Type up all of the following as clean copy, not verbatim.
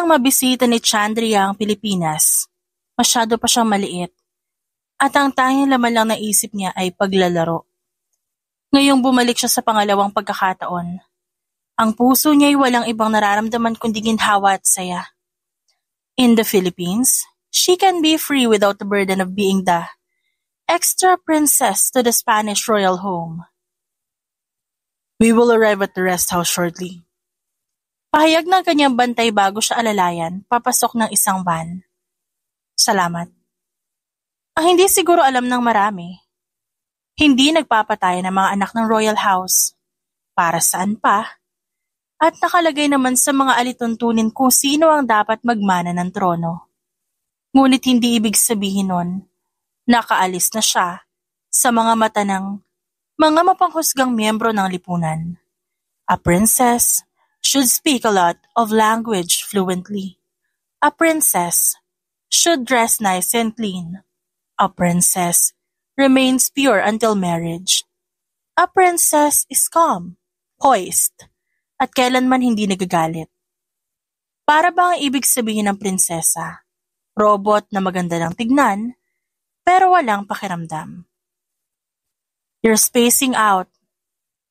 nang mabisita ni Chandria ang Pilipinas, masyado pa siyang maliit at ang tanging laman lang ng isip niya ay paglalaro. Ngayong bumalik siya sa pangalawang pagkakataon, ang puso niya ay walang ibang nararamdaman kundi ginhawa at saya. In the Philippines, she can be free without the burden of being the extra princess to the Spanish royal home. We will arrive at the rest house shortly. Pahayag ng kanyang bantay bago siya alalayan, papasok ng isang van. Salamat. Ang hindi siguro alam ng marami, hindi nagpapataya ng mga anak ng royal house. Para saan pa? At nakalagay naman sa mga alituntunin kung sino ang dapat magmana ng trono. Ngunit hindi ibig sabihin nun, nakaalis na siya sa mga mata ng mga mapanghusgang miyembro ng lipunan. A princess should speak a lot of language fluently. A princess should dress nice and clean. A princess remains pure until marriage. A princess is calm, poised, at kailanman hindi nagagalit. Para bang ibig sabihin ng prinsesa? Robot na maganda lang tignan, pero walang pakiramdam. You're spacing out.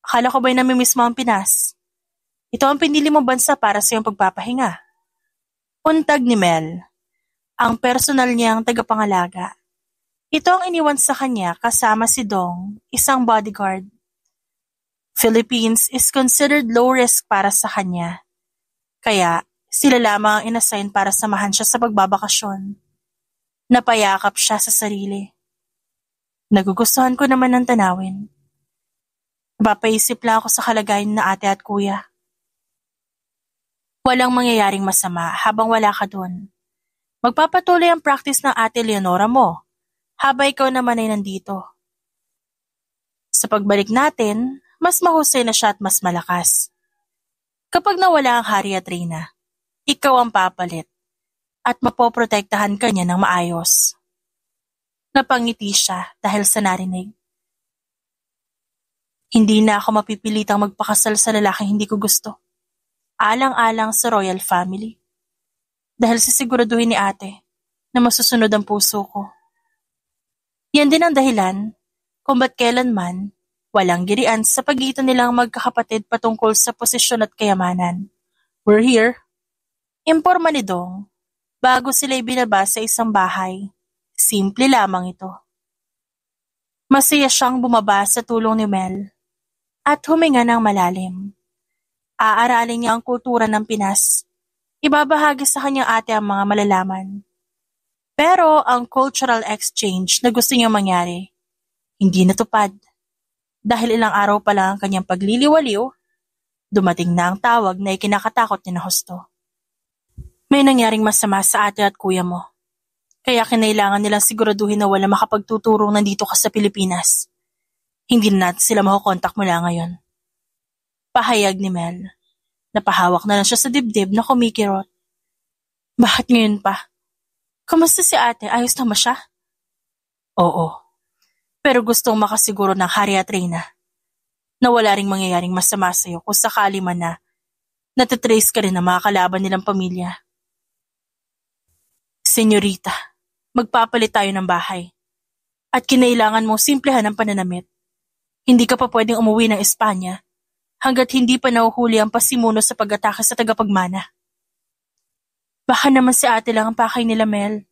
Akala ko ba'y namimiss mo ang Pinas? Ito ang pinili mong bansa para sa iyong pagpapahinga. Untag ni Mel, ang personal niyang tagapangalaga. Ito ang iniwan sa kanya kasama si Dong, isang bodyguard. Philippines is considered low risk para sa kanya. Kaya sila lamang ang inassign para samahan siya sa pagbabakasyon. Napayakap siya sa sarili. Nagugustuhan ko naman ng tanawin. Napapaisip lang ako sa kalagayan na ate at kuya. Walang mangyayaring masama habang wala ka doon. Magpapatuloy ang practice ng ate Leonora mo, habang ikaw naman ay nandito. Sa pagbalik natin, mas mahusay na siya at mas malakas. Kapag nawala ang hari at reyna, ikaw ang papalit at mapoprotektahan ka niya ng maayos. Napangiti siya dahil sa narinig. Hindi na ako mapipilitang magpakasal sa lalaking hindi ko gusto. Alang-alang sa royal family. Dahil sisiguraduhin ni ate na masusunod ang puso ko. Yan din ang dahilan kung ba't kailanman walang girian sa pagitan nilang magkakapatid patungkol sa posisyon at kayamanan. We're here. Imporma ni Dong, bago sila ibinaba sa isang bahay. Simple lamang ito. Masaya siyang bumaba sa tulong ni Mel at huminga ng malalim. Aaralin niya ang kultura ng Pinas. Ibabahagi sa kanyang ate ang mga malalaman. Pero ang cultural exchange na gusto niyang mangyari, hindi natupad. Dahil ilang araw pa lang ang kanyang pagliliwaliw, dumating na ang tawag na ikinakatakot ni na husto. May nangyaring masama sa ate at kuya mo. Kaya kinailangan nilang siguraduhin na wala makapagtuturong nandito ka sa Pilipinas. Hindi na natin sila makukontak mula ngayon. Pahayag ni Mel. Napahawak na lang siya sa dibdib na kumikirot. Bakit ngayon pa? Kamusta si ate? Ayos na ba siya? Oo. Pero gustong makasiguro ng hari at reyna na wala ring mangyayaring masama sa'yo kung sakali man na natitrace ka rin ng mga kalaban nilang pamilya. Senyorita, magpapalit tayo ng bahay. At kinailangan mong simplehan ang pananamit. Hindi ka pa pwedeng umuwi ng Espanya hanggat hindi pa nahuhuli ang pasimuno sa pag-atake sa tagapagmana. Baka naman si ate lang ang pakay nila, Mel.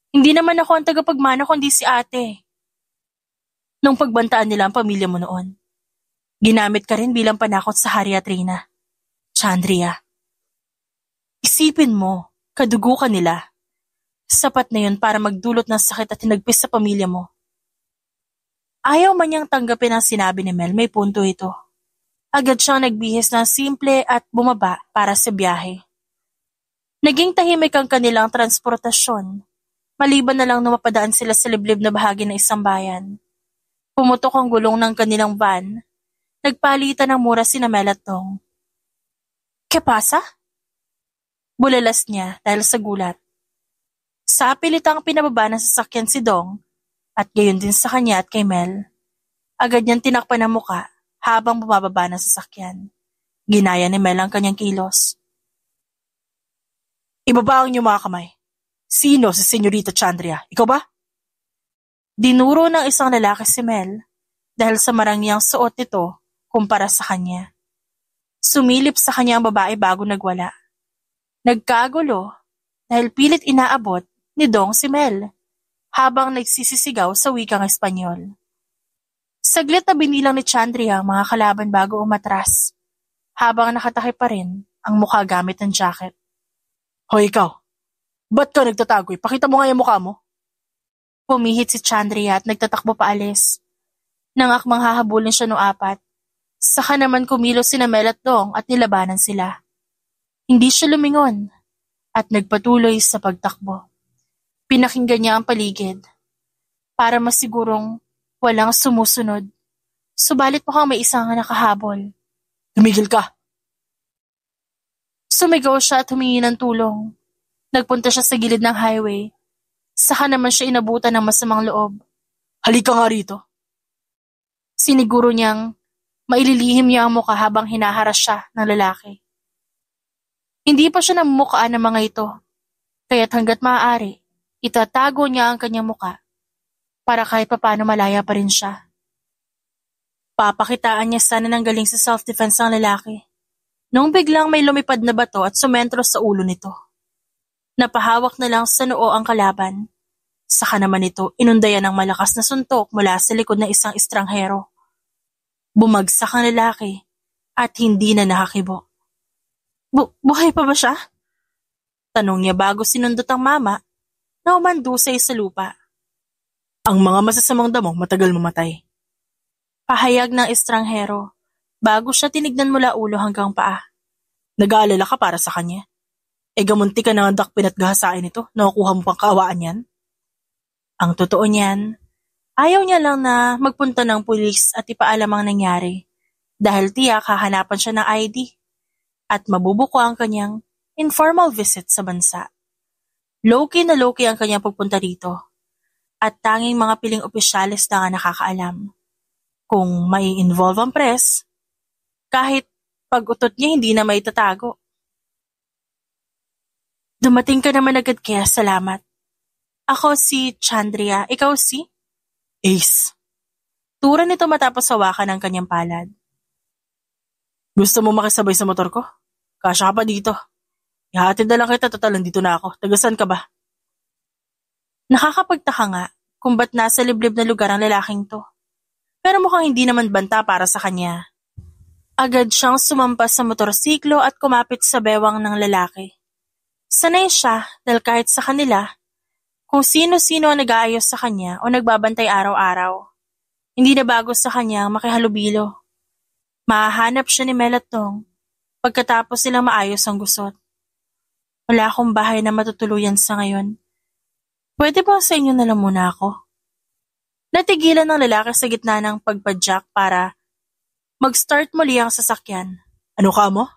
Hindi naman ako ang tagapagmana kundi si ate. Nung pagbantaan nila ang pamilya mo noon, ginamit ka rin bilang panakot sa hari at reyna. Chandria, isipin mo, kadugo ka nila. Sapat na yun para magdulot ng sakit at hinagpis sa pamilya mo. Ayaw man niyang tanggapin ang sinabi ni Mel, may punto ito. Agad siyang nagbihis ng simple at bumaba para sa biyahe. Naging tahimik ang kanilang transportasyon, maliban na lang na mapadaan sila sa liblib na bahagi ng isang bayan. Pumutok ang gulong ng kanilang van, nagpalitan ng mura sina Mel at Dong. "¿Qué pasa?" Bulalas niya dahil sa gulat. Sa pilitang pinababa ng sasakyan si Dong, at gayon din sa kanya at kay Mel. Agad niyang tinakpan ang muka habang bumababa ng sasakyan. Ginaya ni Mel ang kanyang kilos. Ibaba ang inyong mga kamay. Sino si Senyorita Chandria? Ikaw ba? Dinuro ng isang lalaki si Mel dahil sa marangyang suot nito kumpara sa kanya. Sumilip sa kanya ang babae bago nagwala. Nagkagulo dahil pilit inaabot ni Dong si Mel habang nagsisisigaw sa wikang Espanyol. Saglit na binilang ni Chandria ang mga kalaban bago umatras habang nakatake pa rin ang mukha gamit ng jacket. Hoy ikaw, ba't ka nagtatago? Pakita mo nga yung mukha mo. Pumihit si Chandria at nagtatakbo paalis. Nang akmang hahabulin siya no apat, saka naman kumilos sina Mel at Dong at nilabanan sila. Hindi siya lumingon at nagpatuloy sa pagtakbo. Pinakinggan niya ang paligid para masigurong walang sumusunod. Subalit mukhang may isang nakahabol. Tumigil ka! Sumigaw siya at humingi ng tulong. Nagpunta siya sa gilid ng highway. Saka naman siya inabutan ng masamang loob. Halika nga rito. Siniguro niyang maililihim niya ang mukha habang hinaharas siya ng lalaki. Hindi pa siya namumukhaan ng mga ito, kaya't hanggat maaari, itatago niya ang kanyang mukha para kahit papano malaya pa rin siya. Papakitaan niya sana ng galing sa self-defense ng lalaki, nung biglang may lumipad na bato at sumentro sa ulo nito. Napahawak na lang sa noo ang kalaban. Saka naman ito inundayan ng malakas na suntok mula sa likod ng isang estranghero. Bumagsak ang lalaki at hindi na nakakibo. Buhay pa ba siya? Tanong niya bago sinundot ang mama na umandusay sa lupa. Ang mga masasamang damo matagal mamatay. Pahayag ng estranghero bago siya tinignan mula ulo hanggang paa. Nag-aalala ka para sa kanya? Gamunti ka na ang dakpin at gahasain ito, nakukuha mo pang kaawaan yan? Ang totoo niyan, ayaw niya lang na magpunta ng pulis at ipaalam ang nangyari dahil tiyak hahanapan siya ng ID at mabubuko ang kanyang informal visit sa bansa. Low-key na low-key ang kanyang pagpunta dito at tanging mga piling opisyalis na nga nakakaalam. Kung may involve ang press, kahit pag-utot niya hindi na maitatago. Dumating ka naman agad kaya salamat. Ako si Chandria, ikaw si? Ace. Tura nito matapos hawakan ng kanyang palad. Gusto mo makisabay sa motor ko? Kasya ka pa dito. Ihatid na lang kita, total nandito na ako. Tagasan ka ba? Nakakapagtaka nga kung ba't nasa liblib na lugar ang lalaking to. Pero mukhang hindi naman banta para sa kanya. Agad siyang sumampas sa motorsiklo at kumapit sa bewang ng lalaki. Sanay siya dahil kahit sa kanila, kung sino-sino ang nag-aayos sa kanya o nagbabantay araw-araw, hindi na bago sa kanya makihalubilo. Mahahanap siya ni Mel at Dong pagkatapos silang maayos ang gusot. Wala akong bahay na matutuluyan sa ngayon. Pwede ba sa inyo na lang muna ako? Natigilan ng lalaki sa gitna ng pagpadyak para mag-start muli ang sasakyan. Ano ka mo?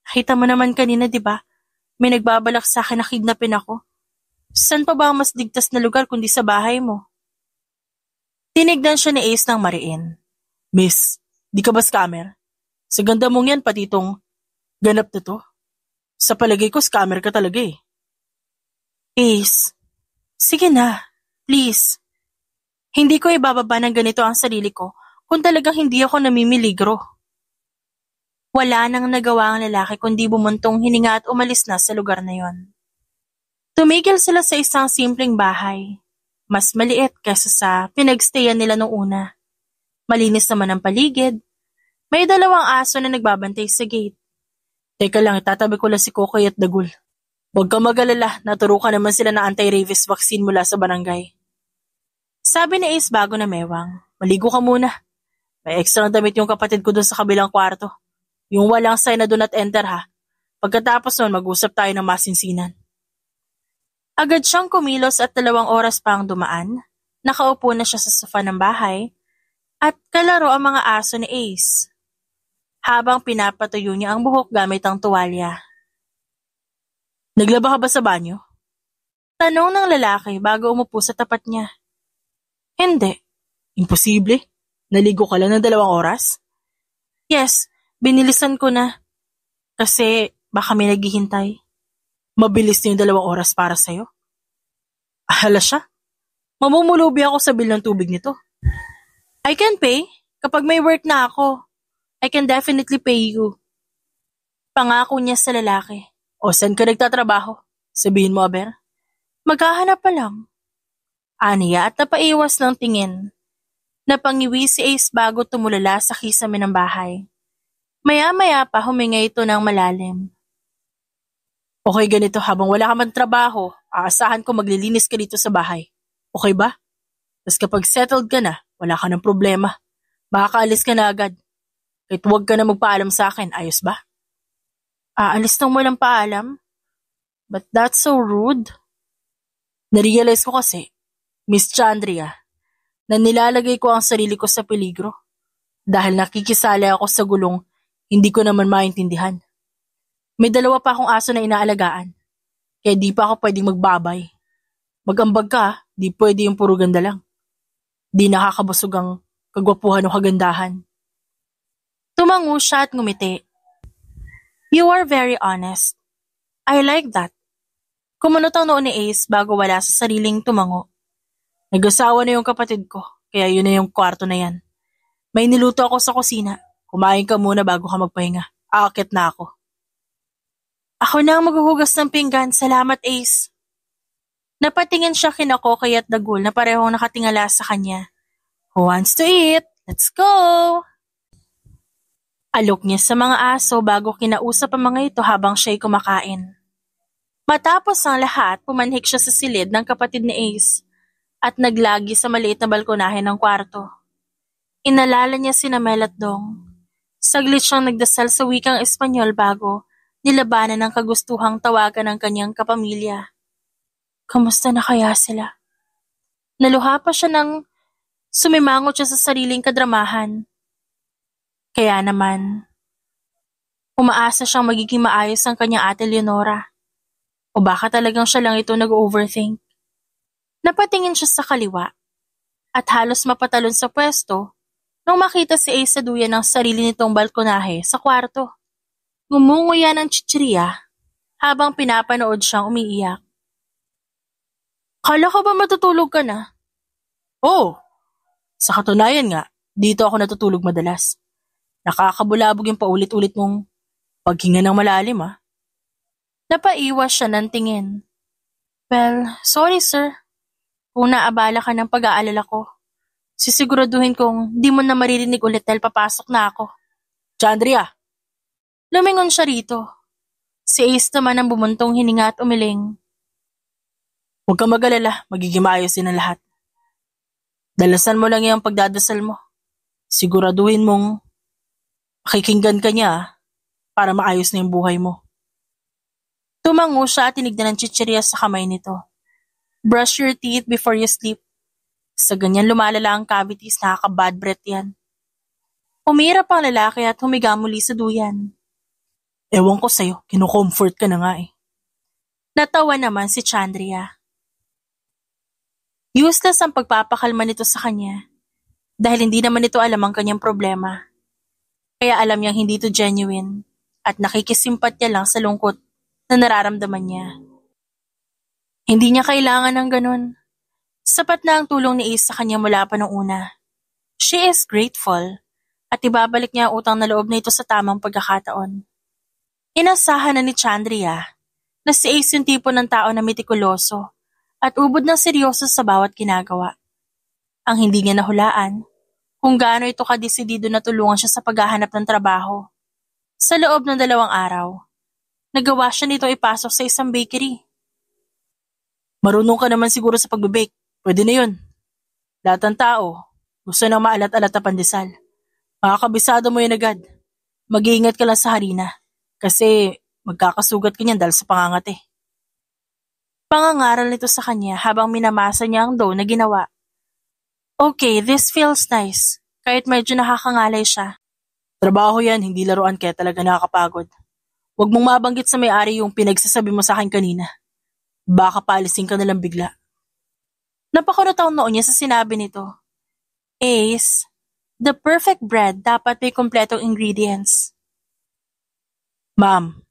Kita mo naman kanina, di ba? May nagbabalak sa akin na kidnapin ako. Saan pa ba ang mas ligtas na lugar kundi sa bahay mo? Tinignan siya ni Ace ng mariin. Miss, di ka ba scammer? Sa ganda mong yan, pati itong ganap na to. Sa palagay ko, scammer ka talaga eh. Ace, sige na, please. Hindi ko ibababa ng ganito ang sarili ko kung talagang hindi ako namimiligro. Wala nang nagawa ang lalaki kundi bumuntong hininga at umalis na sa lugar na yon. Tumigil sila sa isang simpleng bahay. Mas maliit kaysa sa pinagstayan nila noong una. Malinis naman ang paligid. May 2 aso na nagbabantay sa gate. Teka lang, itatabi ko lang si Kokoy at Dagul. Huwag ka mag-alala, naturukan naman sila ng anti-rabies vaccine mula sa barangay. Sabi ni Ace bago na mewang. Maligo ka muna. May extra damit yung kapatid ko doon sa kabilang kwarto. Yung walang sign na do not enter ha. Pagkatapos nun, mag-usap tayo ng masinsinan. Agad siyang kumilos at 2 oras pa ang dumaan. Nakaupo na siya sa sofa ng bahay at kalaro ang mga aso ni Ace. Habang pinapatuyo niya ang buhok gamit ang tuwalya. Naglaba ka ba sa banyo? Tanong ng lalaki bago umupo sa tapat niya. Hindi. Imposible? Naligo ka lang ng 2 oras? Yes, binilisan ko na. Kasi baka may naghihintay. Mabilis na yung 2 oras para sa'yo. Hala siya. Mamumulubi ako sa bill ng tubig nito. I can pay. Kapag may work na ako, I can definitely pay you. Pangako niya sa lalaki. O saan ka nagtatrabaho? Sabihin mo, Aber. Maghahanap pa lang. Aniya at napaiwas ng tingin. Napangiwi si Ace bago tumulala sa kisame ng bahay. Maya-maya pa huminga ito ng malalim. Okay, ganito, habang wala ka man trabaho, aasahan ko maglilinis ka dito sa bahay. Okay ba? Tapos kapag settled ka na, wala ka ng problema. Makakaalis ka na agad. Kahit huwag ka na magpaalam sa akin, ayos ba? Aalis nang walang paalam? But that's so rude. Narealize ko kasi, Miss Chandria, na nilalagay ko ang sarili ko sa peligro. Dahil nakikisali ako sa gulong, hindi ko naman maintindihan. May 2 pa akong aso na inaalagaan, kaya di pa ako pwedeng magbabay. Mag-ambag ka, di pwede yung puro ganda lang. Di nakakabusog ang kagwapuhan o kagandahan. Tumango siya at ngumiti. You are very honest. I like that. Kumunot ang noo ni Ace bago wala sa sariling tumango. Nag-asawa na yung kapatid ko, kaya yun na yung kwarto na yan. May niluto ako sa kusina. Kumain ka muna bago ka magpahinga. Aakit na ako. Ako na ang maghuhugas ng pinggan. Salamat, Ace. Napatingin siya kina Kokoy at Dagul na parehong nakatingala sa kanya. Who wants to eat? Let's go! Alok niya sa mga aso bago kinausap ang mga ito habang siya'y kumakain. Matapos ang lahat, pumanhik siya sa silid ng kapatid ni Ace at naglagi sa maliit na balkonahe ng kwarto. Inalala niya sina Mel at Dong. Saglit siyang nagdasal sa wikang Espanyol bago nilabanan ng kagustuhang tawagan ng kanyang kapamilya. Kamusta na kaya sila? Naluha pa siya nang sumimangot siya sa sariling kadramahan. Kaya naman, umaasa siyang magiging maayos ang kanyang ate Leonora. O baka talagang siya lang ito nag-overthink. Napatingin siya sa kaliwa at halos mapatalon sa pwesto nang makita si Ace sa duyan ng sarili nitong balkonahe sa kwarto. Ngumunguya ng chichirya habang pinapanood siyang umiiyak. Kala ko ba matutulog ka na? Oh, sa katunayan nga, dito ako natutulog madalas. Nakakabulabog yung paulit-ulit mong paghinga ng malalim ah. Napaiwas siya ng tingin. Well, sorry sir. Kung naabala ka ng pag-aalala ko, sisiguraduhin kong di mo na maririnig ulit dahil papasok na ako. Chandria! Lumingon siya rito. Si Ace naman ang bumuntong hininga at umiling. Huwag kang mag-alala, magiging maayos din ang lahat. Dalasan mo lang yung pagdadasal mo. Siguraduhin mong makikinggan ka niya para maayos na yung buhay mo. Tumango siya at tinignan ng chichirya sa kamay nito. Brush your teeth before you sleep. Sa ganyan lumalala ang cavities, nakaka-bad breath yan. Umirap ang lalaki at humiga muli sa duyan. Ewan ko sa'yo, kinukomfort ka na nga eh. Natawa naman si Chandria. Useless ang pagpapakalma nito sa kanya dahil hindi naman ito alam ang kanyang problema. Kaya alam niyang hindi ito genuine at nakikisimpatya lang sa lungkot na nararamdaman niya. Hindi niya kailangan ng ganun. Sapat na ang tulong ni Ace sa kanya mula pa noong una. She is grateful at ibabalik niya ang utang na loob na ito sa tamang pagkakataon. Inasahan na ni Chandria na si Ace yung tipo ng tao na mitikuloso at ubod ng seryoso sa bawat ginagawa. Ang hindi niya nahulaan kung gaano ito kadesidido na tulungan siya sa paghahanap ng trabaho. Sa loob ng 2 araw, nagawa siya nito ipasok sa isang bakery. Marunong ka naman siguro sa pagbe-bake. Pwede na yun. Lahat ng tao gusto nang maalat-alat na pandesal. Makakabisado mo yun agad. Mag-iingat ka lang sa harina. Kasi magkakasugat ka niyan dahil sa pangangate. Pangangaral nito sa kanya habang minamasa niya ang dough na ginawa. Okay, this feels nice. Kahit medyo nakakangalay siya. Trabaho yan, hindi laruan kaya talaga nakakapagod. Huwag mong mabanggit sa may-ari yung pinagsasabi mo sa akin kanina. Baka paalisin ka nalang bigla. Napakunot ang noo niya sa sinabi nito. Ace, the perfect bread dapat may kompletong ingredients. Ma'am,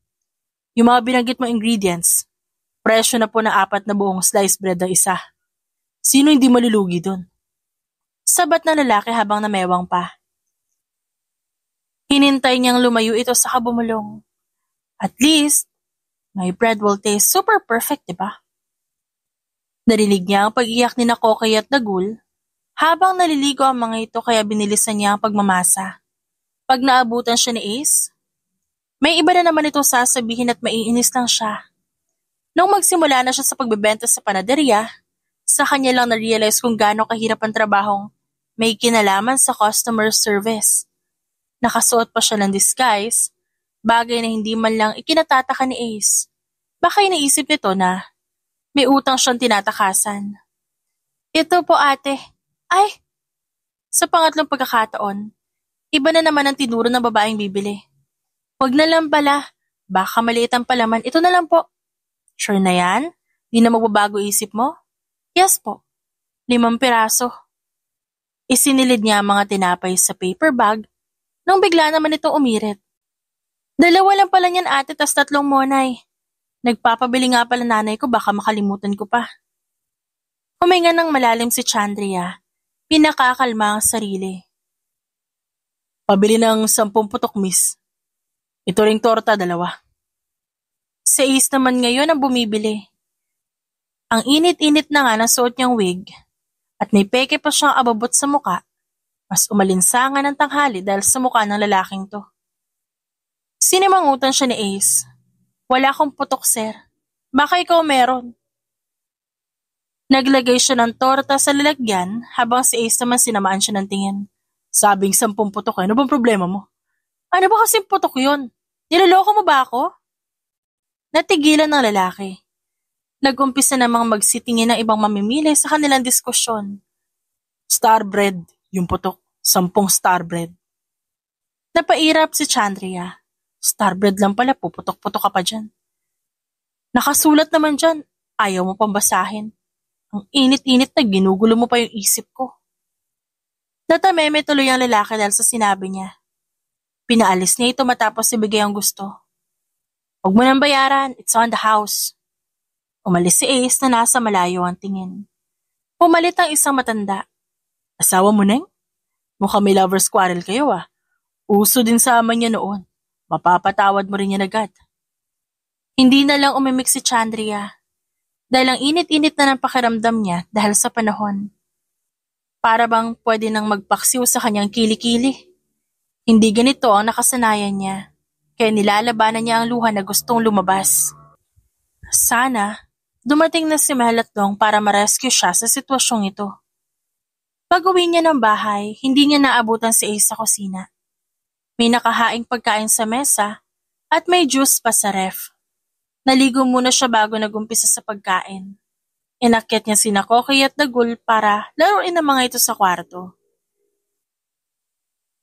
yung mga binanggit mo ingredients, Presyo na po ng 4 na buong sliced bread ang isa. Sino hindi malulugi doon? Sabat na lalaki habang namewang pa. Hinintay niyang lumayo ito sa kabumulong. At least, my bread will taste super perfect, diba? Narinig niya ang pag-iyak ni Kokay at Dagul habang naliligo ang mga ito kaya binilisan niya ang pagmamasa. Pag naabutan siya ni Ace, may iba na naman ito sasabihin at maiinis lang siya. Nung magsimula na siya sa pagbebenta sa panaderya, sa kanya lang na-realize kung gaano kahirap ang trabahong may kinalaman sa customer service. Nakasuot pa siya ng disguise, bagay na hindi man lang ikinatataka ni Ace. Baka iniisip nito na may utang siyang tinatakasan. Ito po ate. Ay! Sa pangatlong pagkakataon, iba na naman ang tinuro ng babaeng bibili. Huwag na lang pala, baka maliit ang palaman, ito na lang po. Sure na yan? Di na magbabago isip mo? Yes po. 5 piraso. Isinilid niya ang mga tinapay sa paper bag nang bigla naman itong umirit. 2 lang pala niyan ate tas 3 monay. Nagpapabili nga pala nanay ko baka makalimutan ko pa. Huminga ng malalim si Chandria. Pinakakalma ang sarili. Pabili ng 10 putok, miss. Ito ring torta, 2. Si Ace naman ngayon ang bumibili. Ang init-init na nga ng suot niyang wig at may peke pa siyang ababot sa muka. Mas umalinsangan ng tanghali dahil sa mukha ng lalaking to. Sinimangutan siya ni Ace. Wala akong putok, sir. Baka ikaw meron. Naglagay siya ng torta sa lalagyan habang si Ace naman sinamaan siya ng tingin. Sabing 10 putok, ano bang problema mo? Ano ba kasing putok yun? Niloloko mo ba ako? Natigilan ng lalaki. Nag-umpisa namang magsitingin ng ibang mamimili sa kanilang diskusyon. Star bread, yung putok. 10 star bread. Napairap si Chandria. Star bread lang pala, puputok-putok ka pa dyan. Nakasulat naman dyan, ayaw mo pang basahin. Ang init-init na ginugulo mo pa yung isip ko. Natameme tuloy ang lalaki dahil sa sinabi niya. Pinaalis niya ito matapos ibigay ang gusto. Huwag mo nang bayaran, it's on the house. Umalis si Ace na nasa malayo ang tingin. Pumalit ang isang matanda. Asawa mo na? Mukhang may lover's quarrel kayo ah. Uso din sa ama niya noon. Mapapatawad mo rin yan agad. Hindi na lang umimik si Chandria. Dahil ang init-init na ng pakiramdam niya dahil sa panahon. Para bang pwede nang magpaksiw sa kanyang kilikili. Hindi ganito ang nakasanayan niya. Kaya nilalabanan niya ang luha na gustong lumabas. Sana, dumating na si Mel at Dong para ma-rescue siya sa sitwasyong ito. Pag-uwi niya ng bahay, hindi niya naabutan si Ace sa kusina. May nakahaing pagkain sa mesa at may juice pa sa ref. Naligo muna siya bago nagumpisa sa pagkain. Inakyat niya sina Kokay at Dagul para laruin ang mga ito sa kwarto.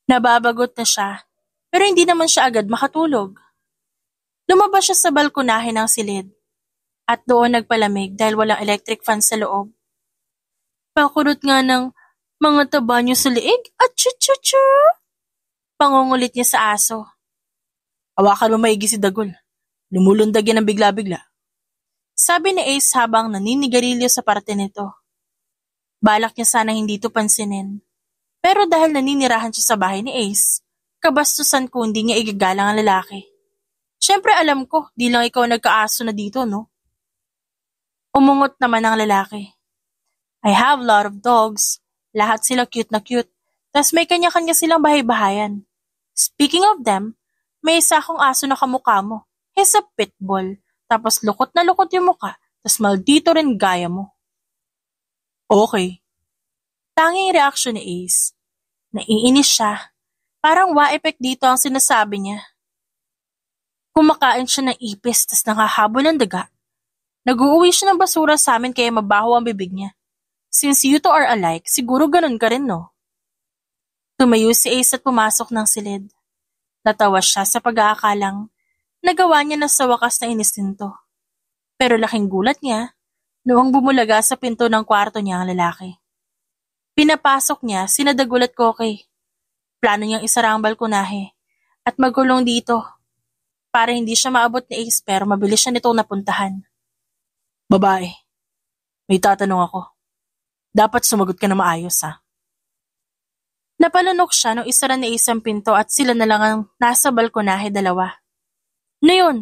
Nababagot na siya, pero hindi naman siya agad makatulog. Lumabas siya sa balkonahe ng silid at doon nagpalamig dahil walang electric fan sa loob. Pakurot nga ng mga taba niyo sa liig at chuchuchu. Pangungulit niya sa aso. Hawakan mo maigi si Dagul. Lumulundag yan ng bigla-bigla. Sabi ni Ace habang naninigarilyo sa parte nito. Balak niya sana hindi ito pansinin. Pero dahil naninirahan siya sa bahay ni Ace, kabastusan ko hindi niya igagalang ang lalaki. Siyempre alam ko, di lang ikaw nagkaaso na dito, no? Umungot naman ang lalaki. I have a lot of dogs. Lahat sila cute na cute. Tas may kanya-kanya silang bahay-bahayan. Speaking of them, may isa akong aso na kamukha mo. He's a pitbull. Tapos lukot na lukot yung mukha. Tas maldito rin gaya mo. Okay. Tanging reaksyon ni Ace. Naiinis siya. Parang wa-effect dito ang sinasabi niya. Kumakain siya ng ipis tas nakahabol ng daga. Nag-uuwi siya ng basura sa amin kaya mabaho ang bibig niya. Since you two are alike, siguro ganun ka rin, no? Tumayo si Ace at pumasok ng silid. Natawa siya sa pag-aakalang nagawa niya na sa wakas na inis nito. Pero laking gulat niya noong bumulaga sa pinto ng kwarto niya ang lalaki. Pinapasok niya sina Dagul at Kokay. Plano niyang isara ang balkonahe at magulong dito para hindi siya maabot ni Ace pero mabilis siya nitong napuntahan. Babae, may tatanong ako. Dapat sumagot ka na maayos, ha? Napalunok siya nung isara ni Ace ang pinto at sila na lang ang nasa balkonahe dalawa. Ano yun?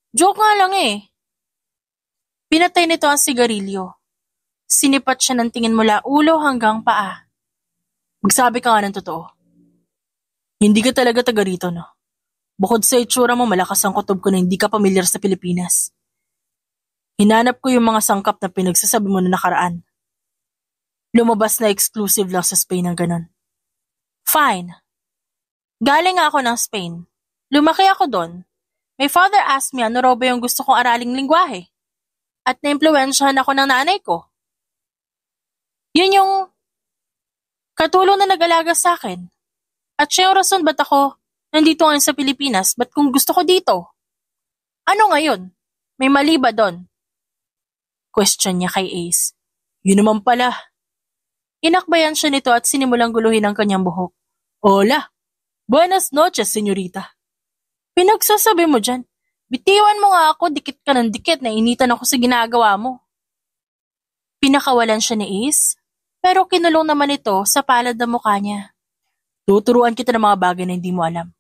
Joke nga lang eh. Pinatay nito ang sigarilyo. Sinipat siya ng tingin mula ulo hanggang paa. Magsabi ka nga ng totoo. Hindi ka talaga taga rito, no? Bukod sa itsura mo, malakas ang kutob ko na hindi ka pamilyar sa Pilipinas. Hinanap ko yung mga sangkap na pinagsasabi mo na nakaraan. Lumabas na exclusive lang sa Spain ang ganon. Fine. Galing nga ako ng Spain. Lumaki ako doon. My father asked me ano raw ba yung gusto kong araling lingwahe. At naimpluwensyahan ako ng nanay ko. Yun yung katulong na nag-alaga sa akin. At siya yung rason ba't ako nandito ngayon sa Pilipinas, ba't kung gusto ko dito? Ano ngayon? May mali ba doon? Question niya kay Ace. Yun naman pala. Inakbayan siya nito at sinimulang guluhin ang kanyang buhok. Hola, buenas noches, senyorita. Pinagsasabi mo dyan. Bitiwan mo nga ako, dikit ka ng dikit, nainitan ako sa ginagawa mo. Pinakawalan siya ni Ace, pero kinulong naman ito sa palad ng mukha niya. Tuturuan kita ng mga bagay na hindi mo alam.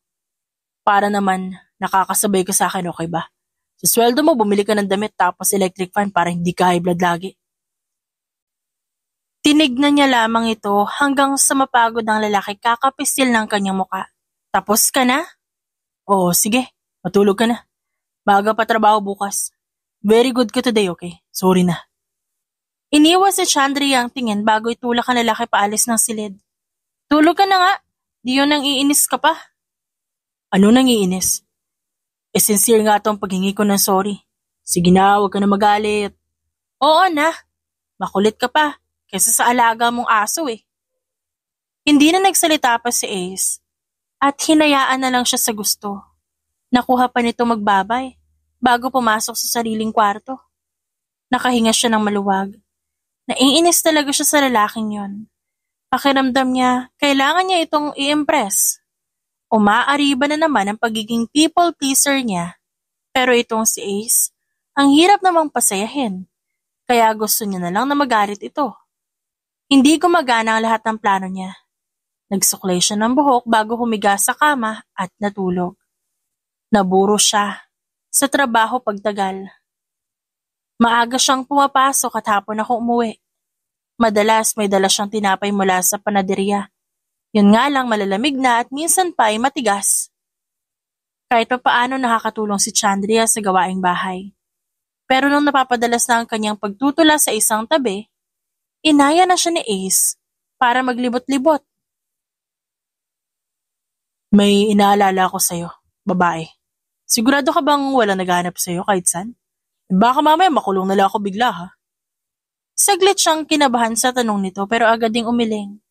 Para naman, nakakasabay ka sa akin, okay ba? Sa sweldo mo, bumili ka ng damit tapos electric fan para hindi ka high blood lagi. Tinignan niya lamang ito hanggang sa mapagod ang lalaki kakapistil ng kanyang muka. Tapos ka na? Oo, sige. Matulog ka na. Maaga pa trabaho bukas. Very good ka today, okay? Sorry na. Iniwas si Chandria ang tingin bago itulak ang lalaki paalis ng silid. Tulog ka na nga. Di yun nang iinis ka pa. Ano nang iinis? Sincere nga tong paghingi ko ng sorry. Sige na, huwag ka na magalit. Oo na. Makulit ka pa. Kaysa sa alaga mong aso eh. Hindi na nagsalita pa si Ace at hinayaan na lang siya sa gusto. Nakuha pa nito magbabay bago pumasok sa sariling kwarto. Nakahinga siya ng maluwag. Naiinis talaga siya sa lalaking yon. Pakiramdam niya, kailangan niya itong i-impress. Umaariba na naman ang pagiging people pleaser niya. Pero itong si Ace, ang hirap namang pasayahin. Kaya gusto niya na lang na magalit ito. Hindi gumagana ang lahat ng plano niya. Nagsuklay siya ng buhok bago humiga sa kama at natulog. Naburo siya sa trabaho pagtagal. Maaga siyang pumapasok at hapon ako umuwi. Madalas may dala siyang tinapay mula sa panaderya. Yun nga lang malalamig na at minsan pa ay matigas. Kahit pa paano nakakatulong si Chandria sa gawaing bahay. Pero nung napapadalas na ang kanyang pagtutula sa isang tabi, inaya na siya ni Ace para maglibot-libot. May inaalala ko sa'yo, babae. Sigurado ka bang wala naghahanap sa'yo kahit saan? Baka mamaya makulong na lang ako bigla, ha? Saglit siyang kinabahan sa tanong nito pero agad ding umiling.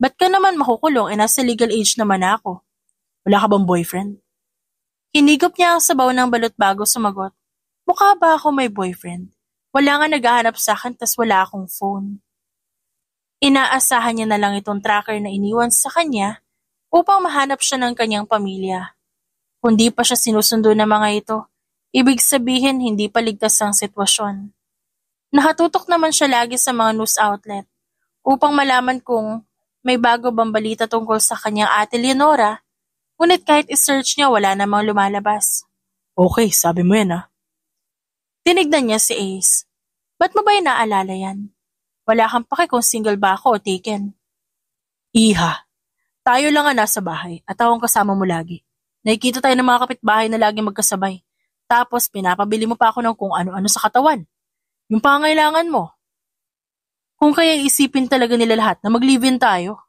Ba't ka naman makukulong nasa legal age naman ako? Wala ka bang boyfriend? Hinigop niya ang sabaw ng balot bago sumagot. Mukha ba ako may boyfriend? Wala nga naghahanap sa akin tas wala akong phone. Inaasahan niya na lang itong tracker na iniwan sa kanya upang mahanap siya ng kanyang pamilya. Kung di pa siya sinusundo ng mga ito, ibig sabihin hindi pa ligtas ang sitwasyon. Nakatutok naman siya lagi sa mga news outlet upang malaman kung may bago bang balita tungkol sa kanyang ate Leonora, ngunit kahit isearch niya wala namang lumalabas. Okay, sabi mo yan, ha? Tinignan niya si Ace. Ba't mo ba inaalala yan? Wala kang pake kung single ba ako o taken. Iha, tayo lang nga nasa bahay at akong kasama mo lagi. Nakikita tayo ng mga kapitbahay na laging magkasabay. Tapos pinapabili mo pa ako ng kung ano-ano sa katawan. Yung pangailangan mo. Kung kaya isipin talaga nila lahat na mag-live-in tayo,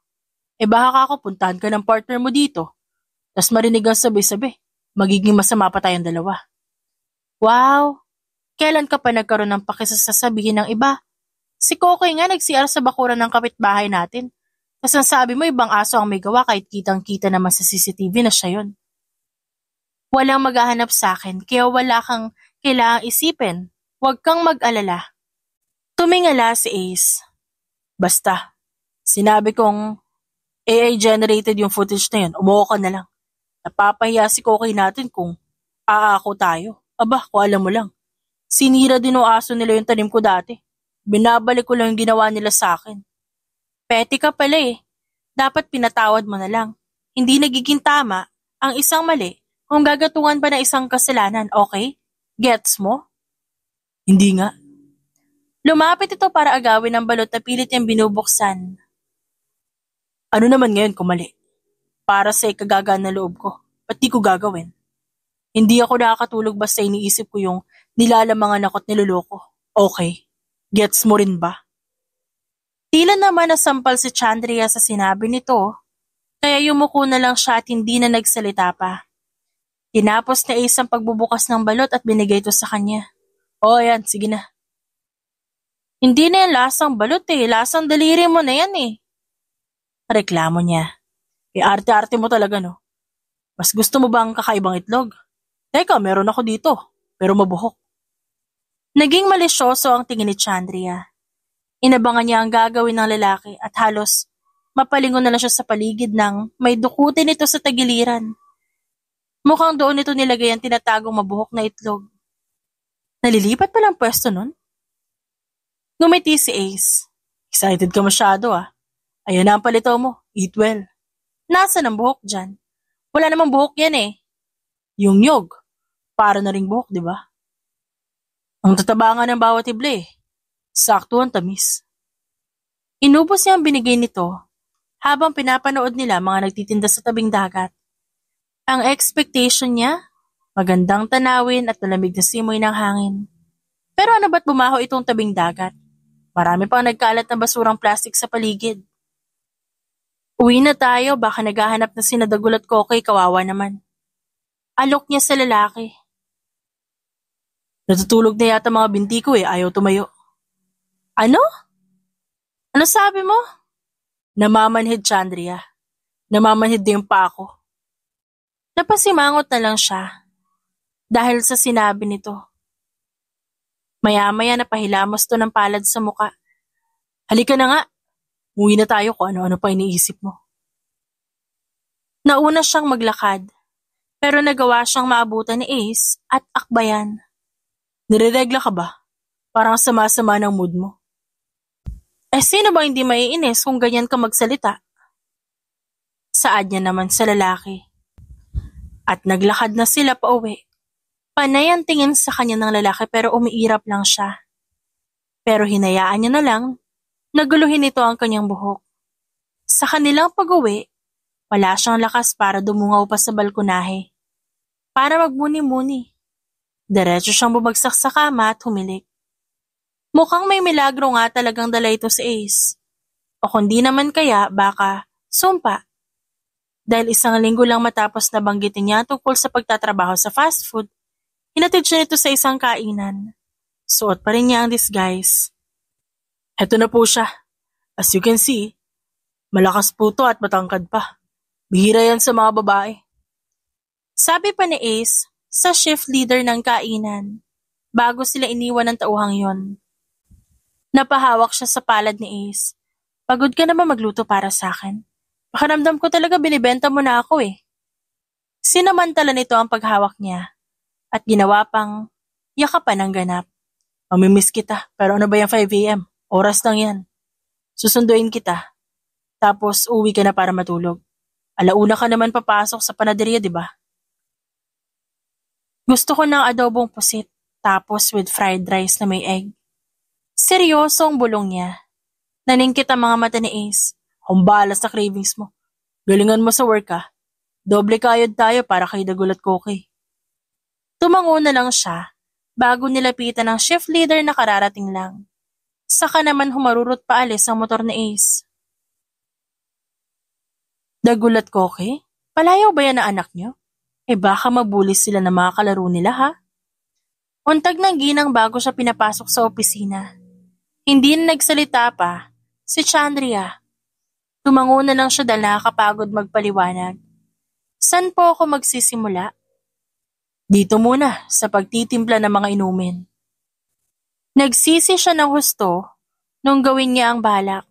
baka ako puntahan ka ng partner mo dito. Tas marinig ang sabi-sabi, magiging masama pa tayong dalawa. Wow! Kailan ka pa nagkaroon ng pakisasabihin ng iba? Si Kokoy nga nag-CR sa bakuran ng kapitbahay natin. Tapos ang sabi mo ibang aso ang may gawa kahit kitang-kita naman sa CCTV na siya yun. Walang maghahanap sa akin kaya wala kang kailangang isipin. Huwag kang mag-alala. Tumingala si Ace. Basta, sinabi kong AI-generated yung footage na yun, umuha ka na lang. Napapahiya si Kokoy natin kung aako tayo. Aba, kung alam mo lang. Sinira din ng aso nila yung tanim ko dati. Binabalik ko lang yung ginawa nila sa akin. Petty ka pala eh. Dapat pinatawad mo na lang. Hindi nagiging tama ang isang mali kung gagatungan pa ng isang kasalanan, okay? Gets mo? Hindi nga. Lumapit ito para agawin ang balot na pilit niyang binubuksan. Ano naman ngayon kung mali? Para sa ikagagaan na loob ko. Ba't di ko gagawin? Hindi ako nakakatulog basta iniisip ko yung nilalamangan ako at niloloko. Okay. Gets mo rin ba? Tila naman nasampal si Chandria sa sinabi nito, kaya yumuko na lang siya at hindi na nagsalita pa. Tinapos na Ace ang pagbubukas ng balot at binigay ito sa kanya. Yan, sige na. Hindi na yan lasang balot eh, lasang daliri mo na yan eh. Reklamo niya. Arte-arte mo talaga no. Mas gusto mo bang kakaibang itlog? Teka, meron ako dito, pero mabuhok. Naging malisyoso ang tingin ni Chandria. Inabangan niya ang gagawin ng lalaki at halos mapalingon na lang siya sa paligid ng may dukutin ito sa tagiliran. Mukhang doon ito nilagay ang tinatagong mabuhok na itlog. Nalilipat pa lang pwesto nun? Ngumiti si Ace. Excited ka masyado ah. Ayan na ang palito mo, eat well. Nasaan ang buhok dyan? Wala namang buhok yan eh. Yung nyog, para na ring buhok, di ba? Ang tatabangan ng bawat ible eh. Sakto ang tamis. Inubos niya ang binigay nito habang pinapanood nila mga nagtitinda sa tabing dagat. Ang expectation niya, magandang tanawin at malamig na simoy ng hangin. Pero ano ba't bumaho itong tabing dagat? Marami pang nagkalat na basurang plastik sa paligid. Uwi na tayo, baka naghahanap na sina Dagul at Kokay, kawawa naman. Alok niya sa lalaki. Natutulog na yata mga binti ko eh, ayaw tumayo. Ano? Ano sabi mo? Namamanhid, Chandria. Namamanhid din pa ako. Napasimangot na lang siya dahil sa sinabi nito. Maya-maya napahilamos to ng palad sa muka. Halika na nga. Uwi na tayo kung ano-ano pa iniisip mo. Nauna siyang maglakad, pero nagawa siyang maabutan ni Ace at akbayan. Nireregla ka ba? Parang sama-sama ng mood mo. Sino ba hindi maiinis kung ganyan ka magsalita? Saad niya naman sa lalaki. At naglakad na sila pa uwi. Panay ang tingin sa kanya ng lalaki pero umiirap lang siya. Pero hinayaan niya na lang, naguluhin nito ang kanyang buhok. Sa kanilang pag-uwi, wala siyang lakas para dumungaw pa sa balkonahe. Para magmuni-muni. Diretso siyang bumagsak sa kama at humilik. Mukhang may milagro nga talagang dala ito si Ace. O kundi naman kaya baka sumpa. Dahil isang linggo lang matapos na banggitin niya tungkol sa pagtatrabaho sa fast food, hinatid siya nito sa isang kainan. Suot pa rin niya ang disguise. Heto na po siya. As you can see, malakas po to at matangkad pa. Bihira yan sa mga babae. Sabi pa ni Ace sa shift leader ng kainan bago sila iniwan ng tauhang yon. Napahawak siya sa palad ni Ace. Pagod ka naman magluto para sa akin. Pakiramdam ko talaga binibenta mo na ako eh. Sinamantala nito ang paghawak niya at ginawa pang yakapan ng ganap. Mamimiss kita, pero ano ba yung 5 a.m.? Oras lang yan. Susunduin kita. Tapos uwi ka na para matulog. Alauna ka naman papasok sa panaderia, di ba? Gusto ko ng adobong pusit, tapos with fried rice na may egg. Seryoso ang bulong niya. Naningkit ang mga mata ni Ace. Humbala sa cravings mo. Galingan mo sa work ha. Doble kayod tayo para kay Dagul at Kokay. Tumango na lang siya bago nilapitan ng shift leader na kararating lang. Saka naman humarurot paalis ang motor ni Ace. Dagul at Kokay? Palayaw ba yan na anak niyo? Baka mabulis sila ng mga kalaro nila ha? Untag ng ginang bago siya pinapasok sa opisina. Hindi na nagsalita pa si Chandria. Tumango na lang siya dahil nakakapagod magpaliwanag. Saan po ako magsisimula? Dito muna sa pagtitimpla ng mga inumin. Nagsisi siya ng husto nung gawin niya ang balak.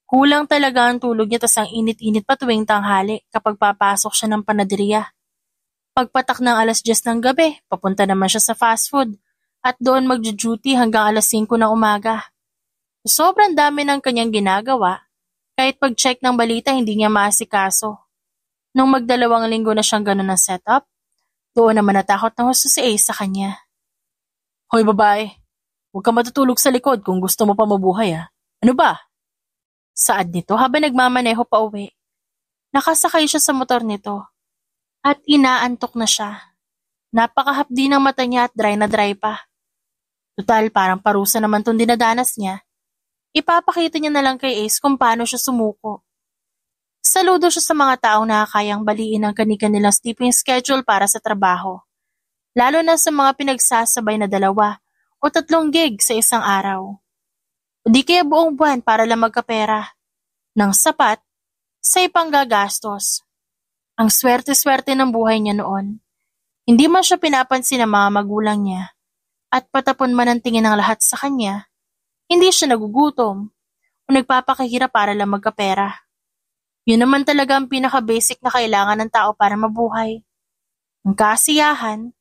Kulang talaga ang tulog niya tas ang init-init pa tuwing tanghali kapag papasok siya ng panaderia. Pagpatak ng 10:00 ng gabi, papunta naman siya sa fast food at doon magjo-duty hanggang alas 5 ng umaga. Sobrang dami ng kanyang ginagawa, kahit pag-check ng balita hindi niya maasikaso. Nung magdalawang linggo na siyang ganun ang setup, doon naman natakot na husto si Ace sa kanya. Hoy babae, huwag ka matutulog sa likod kung gusto mo pa mabuhay Ano ba? Saad nito habang nagmamaneho pa uwi. Nakasakay siya sa motor nito at inaantok na siya. Napakahapdi ng mata niya at dry na dry pa. Tutal parang parusa naman tong dinadanas niya. Ipapakita niya na lang kay Ace kung paano siya sumuko. Saludo siya sa mga taong nakakayang baliin ang kani-kanilang sleeping schedule para sa trabaho. Lalo na sa mga pinagsasabay na 2 o 3 gig sa isang araw. O di kaya buong buwan para lang magkapera. Nang sapat sa ipanggagastos. Ang swerte-swerte ng buhay niya noon. Hindi man siya pinapansin ng mga magulang niya. At patapon man ang tingin ng lahat sa kanya, hindi siya nagugutom o nagpapakahirap para lang magkapera. Yun naman talaga ang pinaka-basic na kailangan ng tao para mabuhay. Ang kasiyahan,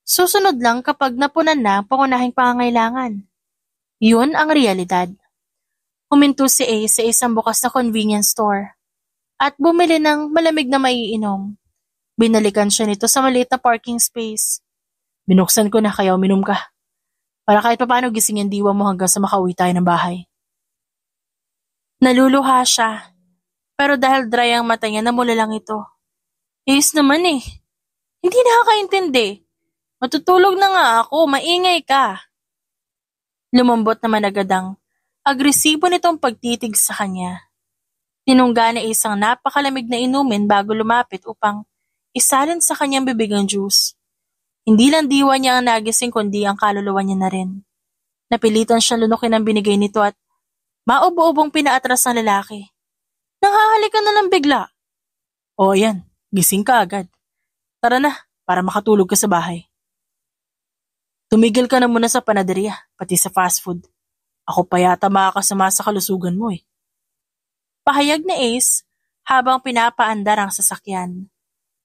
susunod lang kapag napunan na ang pangunahing pangangailangan. Yun ang realidad. Huminto si Ace sa isang bukas na convenience store at bumili ng malamig na maiinom. Binalikan siya nito sa maliit na parking space. Binuksan ko na kaya uminom ka. Para kahit paano gisingin diwa mo hanggang sa makauwi tayo ng bahay. Naluluha siya. Pero dahil dry ang mata niya, namula lang ito. Ace naman Hindi nakakaintindi. Matutulog na nga ako, maingay ka. Lumambot naman agad ang agresibo nitong pagtitig sa kanya. Tinungga ni Ace ang napakalamig na inumin bago lumapit upang isalin sa kanyang bibig ang juice. Hindi lang diwa niya ang nagising kundi ang kaluluwa niya na rin. Napilitan siyang lunukin ang binigay nito at maubo-ubong pinaatras ng lalaki. Nanghahalikan na lang bigla. O yan, gising ka agad. Tara na, para makatulog ka sa bahay. Tumigil ka na muna sa panaderya, pati sa fast food. Ako pa yata makakasama sa kalusugan mo Pahayag ni Ace habang pinapaandar ang sasakyan.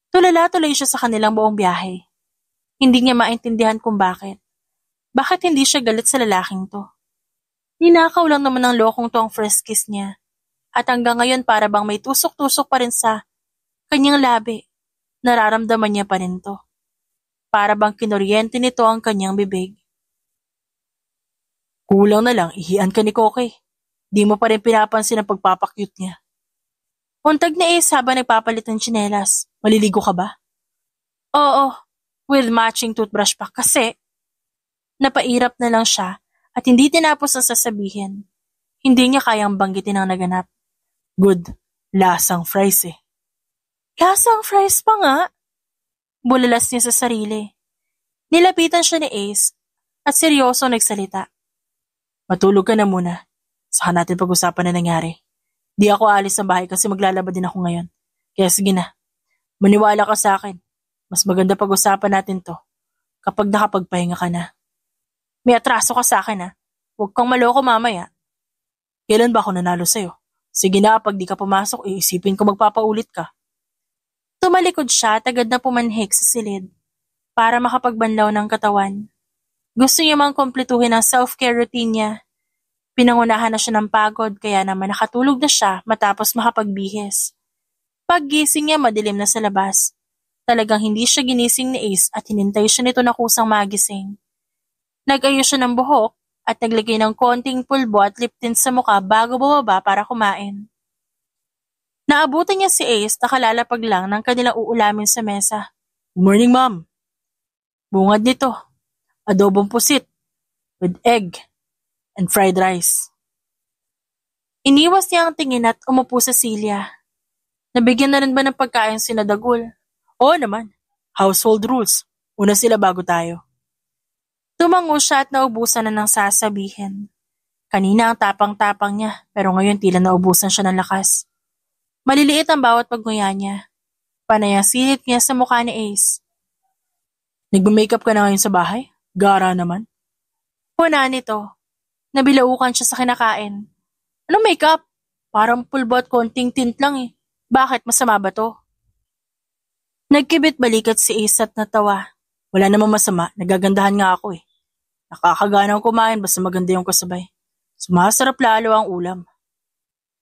Tulala tuloy siya sa kanilang buong biyahe. Hindi niya maintindihan kung bakit. Bakit hindi siya galit sa lalaking to? Ninakaw lang naman ng lokong to ang first kiss niya. At hanggang ngayon para bang may tusok-tusok pa rin sa kanyang labi. Nararamdaman niya pa rin to. Para bang kinuryente nito ang kanyang bibig. Kulang na lang, ihian ka ni Koke. Di mo pa rin pinapansin ang pagpapakyut niya. Untag ni Ace habang nagpapalit ng tsinelas. Maliligo ka ba? Oo, with matching toothbrush pa kasi napairap na lang siya at hindi tinapos ang sasabihin. Hindi niya kayang banggitin ang naganap. Good, lasang fries Lasang fries pa nga? Bulalas niya sa sarili. Nilapitan siya ni Ace at seryoso nagsalita. Matulog ka na muna. Saka natin pag-usapan na nangyari. Di ako aalis ng bahay kasi maglalaba din ako ngayon. Kaya sige na. Maniwala ka sa akin. Mas maganda pag-usapan natin to kapag nakapagpahinga ka na. May atraso ka sa akin Huwag kang maloko mamaya. Kailan ba ako nanalo sa'yo? Sige na, pag di ka pumasok, iisipin ko magpapaulit ka. Tumalikod siya at agad na pumanhik sa silid para makapagbanlaw ng katawan. Gusto niya mang kumpletuhin ang self-care routine niya. Pinangunahan na siya ng pagod kaya naman nakatulog na siya matapos makapagbihis. Paggising niya madilim na sa labas. Talagang hindi siya ginising ni Ace at hinintay siya nito na kusang magising. Nag-ayos siya ng buhok at naglagay ng konting pulbo at lip tint sa mukha bago bumaba para kumain. Naabutan niya si Ace na kalalapag lang ng kanilang uulamin sa mesa. Good morning, Mom. Bungad nito. Adobong pusit with egg and fried rice. Iniwas niya ang tingin at umupo sa silya. Nabigyan na rin ba ng pagkain sina Dagul? Oo naman. Household rules. Una sila bago tayo. Tumango siya at naubusan na ng sasabihin. Kanina ang tapang-tapang niya pero ngayon tila naubusan siya ng lakas. Maliliit ang bawat pagnguya niya. Panay ang silip niya sa mukha ni Ace. Nagme-makeup ka na ngayon sa bahay? Gara naman. Puna nito. Nabilaukan siya sa kinakain. Anong makeup? Parang pulbo at konting tint lang Bakit masama ba to? Nagkibit balikat si Ace at natawa. Wala namang masama, nagagandahan nga ako Nakakaganang kumain basta maganda yung kasabay. Sumasarap lalo ang ulam.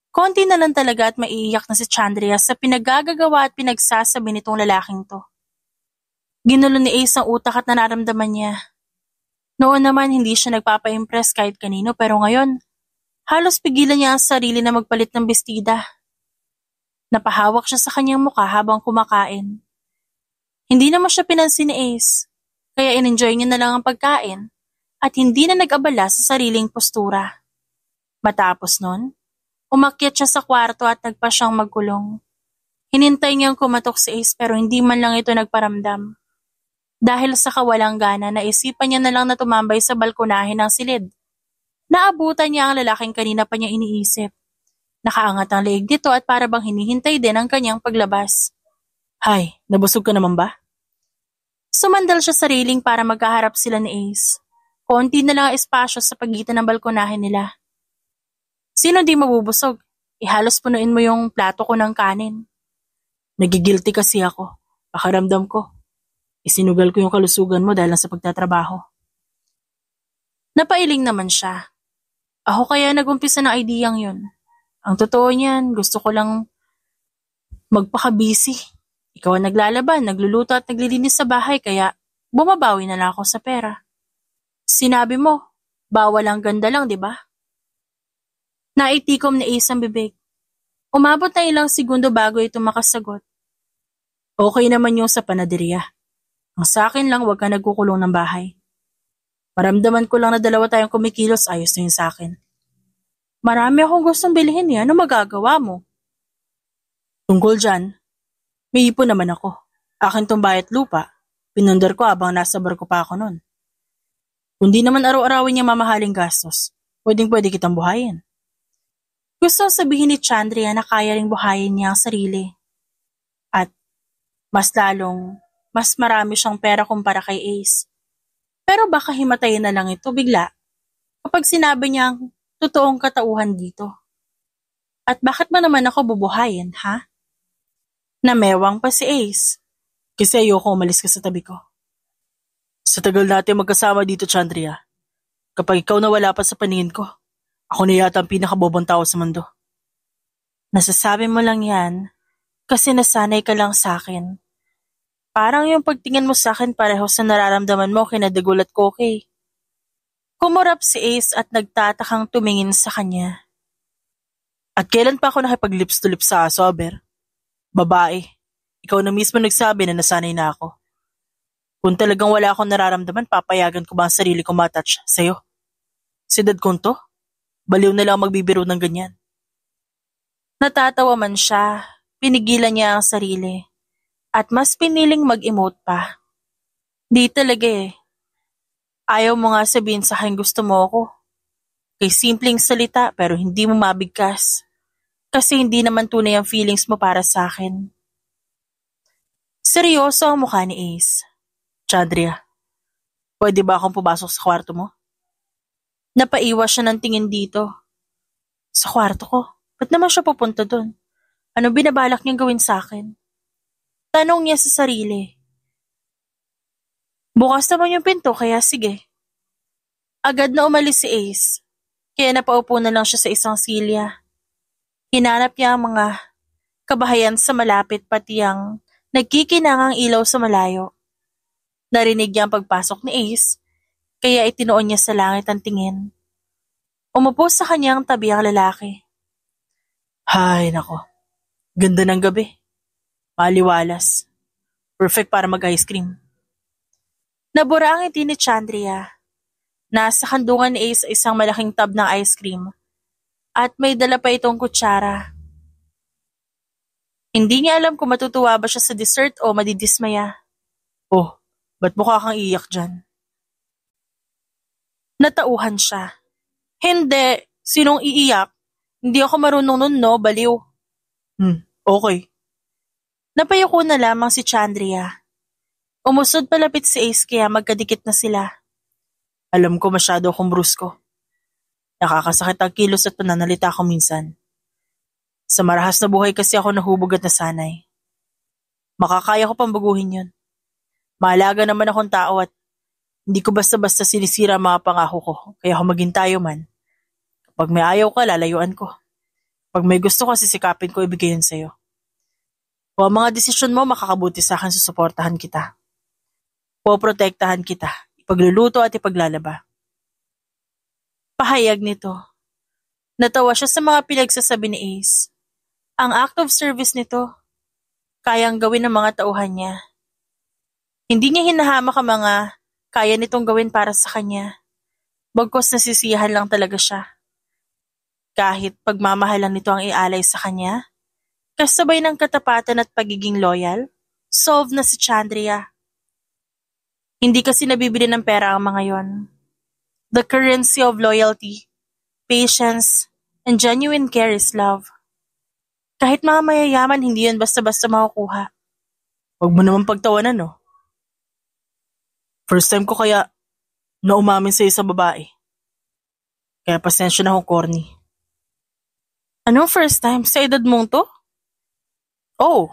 Konti na lang talaga at maiiyak na si Chandria sa pinagagagawa at pinagsasabi nitong lalaking to. Ginulo ni Ace ang utak at nararamdaman niya. Noon naman hindi siya nagpapa-impress kahit kanino pero ngayon, halos pigilan niya ang sarili na magpalit ng bestida. Napahawak siya sa kanyang mukha habang kumakain. Hindi naman siya pinansin ni Ace, kaya in-enjoy niya na lang ang pagkain at hindi na nag-abala sa sariling postura. Matapos nun, umakyat siya sa kwarto at nagpa siyang magkulong. Hinintay niyang kumatok si Ace pero hindi man lang ito nagparamdam. Dahil sa kawalang gana, naisipan niya na lang na tumambay sa balkonahe ng silid. Naabutan niya ang lalaking kanina pa niya iniisip. Nakaangat ang leeg nito at para bang hinihintay din ang kanyang paglabas. Hay, nabusog ka naman ba? Sumandal siya sa railing para magkaharap sila ni Ace. Konti na lang ang espasyo sa pagitan ng balkonahe nila. Sino di mabubusog? Ihalos punuin mo yung plato ko ng kanin. Nagigilty kasi ako. Pakiramdam ko. Isinugal ko yung kalusugan mo dahil sa pagtatrabaho. Napailing naman siya. Ako kaya nagumpisa ng ideyang yun. Ang totoo niyan, gusto ko lang magpaka-busy. Ikaw ang naglalaban, nagluluto at naglilinis sa bahay kaya bumabawi na lang ako sa pera. Sinabi mo, bawal ang ganda lang, di ba? Naitikom ni Ace ang bibig. Umabot na ilang segundo bago ito makasagot. Okay naman yung sa panaderia. Ang sa akin lang huwag ka nagkukulong ng bahay. Maramdaman ko lang na dalawa tayong kumikilos, ayos na yun sa akin. Marami akong gustong bilhin niya, ano magagawa mo? Tungkol dyan, may ipon naman ako. Akin tong bayat lupa. Pinundar ko habang nasa barko pa ako nun. Kung di naman araw-arawin niya mamahaling gastos, pwedeng-pwede kitang buhayin. Gusto sabihin ni Chandria na kaya ring buhayin niya ang sarili. At mas marami siyang pera kumpara kay Ace. Pero baka himatayin na lang ito bigla kapag sinabi niya ang totoong katauhan dito. At bakit mo naman ako bubuhayin, ha? Namewang pa si Ace. Kasi ayoko umalis ka sa tabi ko. Sa tagal natin magkasama dito, Chandria, kapag ikaw nawala pa sa paningin ko, ako na yata ang pinakabobong tao sa mundo. Nasasabi mo lang yan kasi nasanay ka lang sa akin. Parang yung pagtingin mo sa akin pareho sa nararamdaman mo kina Dagul at Koke. Kumurap si Ace at nagtatakang tumingin sa kanya. At kailan pa ako nakipag-lips to lips sa aso, Aber? Babae, ikaw na mismo nagsabi na nasanay na ako. Kung talagang wala akong nararamdaman, papayagan ko ba ang sarili ko matouch sa'yo? Si dad kong to? Baliw na lang magbibiro ng ganyan. Natatawa man siya, pinigilan niya ang sarili. At mas piniling mag-emote pa. Di talaga eh. Ayaw mo nga sabihin sa akin gusto mo ako. Kay simpleng salita pero hindi mo mabigkas. Kasi hindi naman tunay ang feelings mo para sa akin. Seryoso ang mukha ni Ace. Chandria, pwede ba akong pumasok sa kwarto mo? Napaiwas siya ng tingin dito. Sa kwarto ko? Ba't naman siya pupunta doon? Ano binabalak niyang gawin sa akin? Tanong niya sa sarili. Bukas naman yung pinto kaya sige. Agad na umalis si Ace. Kaya napaupo na lang siya sa isang silya. Hinanap niya ang mga kabahayan sa malapit pati ang nagkikinangang ilaw sa malayo. Narinig niya ang pagpasok ni Ace, kaya itinoon niya sa langit ang tingin. Umupo sa kanyang tabi ang lalaki. Hay nako, ganda ng gabi. Maliwalas. Perfect para mag-ice cream. Nabura ang ngiti ni Chandria. Nasa kandungan ni Ace isang malaking tub ng ice cream. At may dala pa itong kutsara. Hindi niya alam kung matutuwa ba siya sa dessert o madidismaya. Oh, ba't mukha kang iyak dyan? Natauhan siya. Hindi, sinong iiyak? Hindi ako marunong nun, no, baliw. Okay. Napayuko na lamang si Chandria. Umusod palapit si Ace kaya magkadikit na sila. Alam ko masyado akong brusko. Nakakasakit ang kilos at pananalita ko minsan. Sa marahas na buhay kasi ako nahubog at nasanay. Makakaya ko pang baguhin yun. Mahalaga naman akong tao at Hindi ko basta-basta sinisira ang mga pangako ko, kaya humagin tayo man. Kapag may ayaw ka, lalayuan ko. Pag may gusto ka, sisikapin ko ibigay yun sa'yo. Kung ang mga desisyon mo makakabuti sa akin, susuportahan kita. Poprotektahan kita, ipagluluto at ipaglalaba. Pahayag nito. Natawa siya sa mga pinagsasabi ni Ace. Ang act of service nito, kayang gawin ng mga tauhan niya. Hindi niya hinahamak ang mga kaya nitong gawin para sa kanya. Bagkus nasisiyahan lang talaga siya. Kahit pagmamahalan nito ang ialay sa kanya, kasabay ng katapatan at pagiging loyal, solved na si Chandria. Hindi kasi nabibili ng pera ang mga yon. The currency of loyalty, patience, and genuine care is love. Kahit mga mayayaman, hindi yan basta-basta makukuha. Huwag mo naman pagtawanan, no? First time ko kaya na umamin sa isang babae. Kaya pasensya na akong corny. Anong first time? Sa edad mong to? Oh,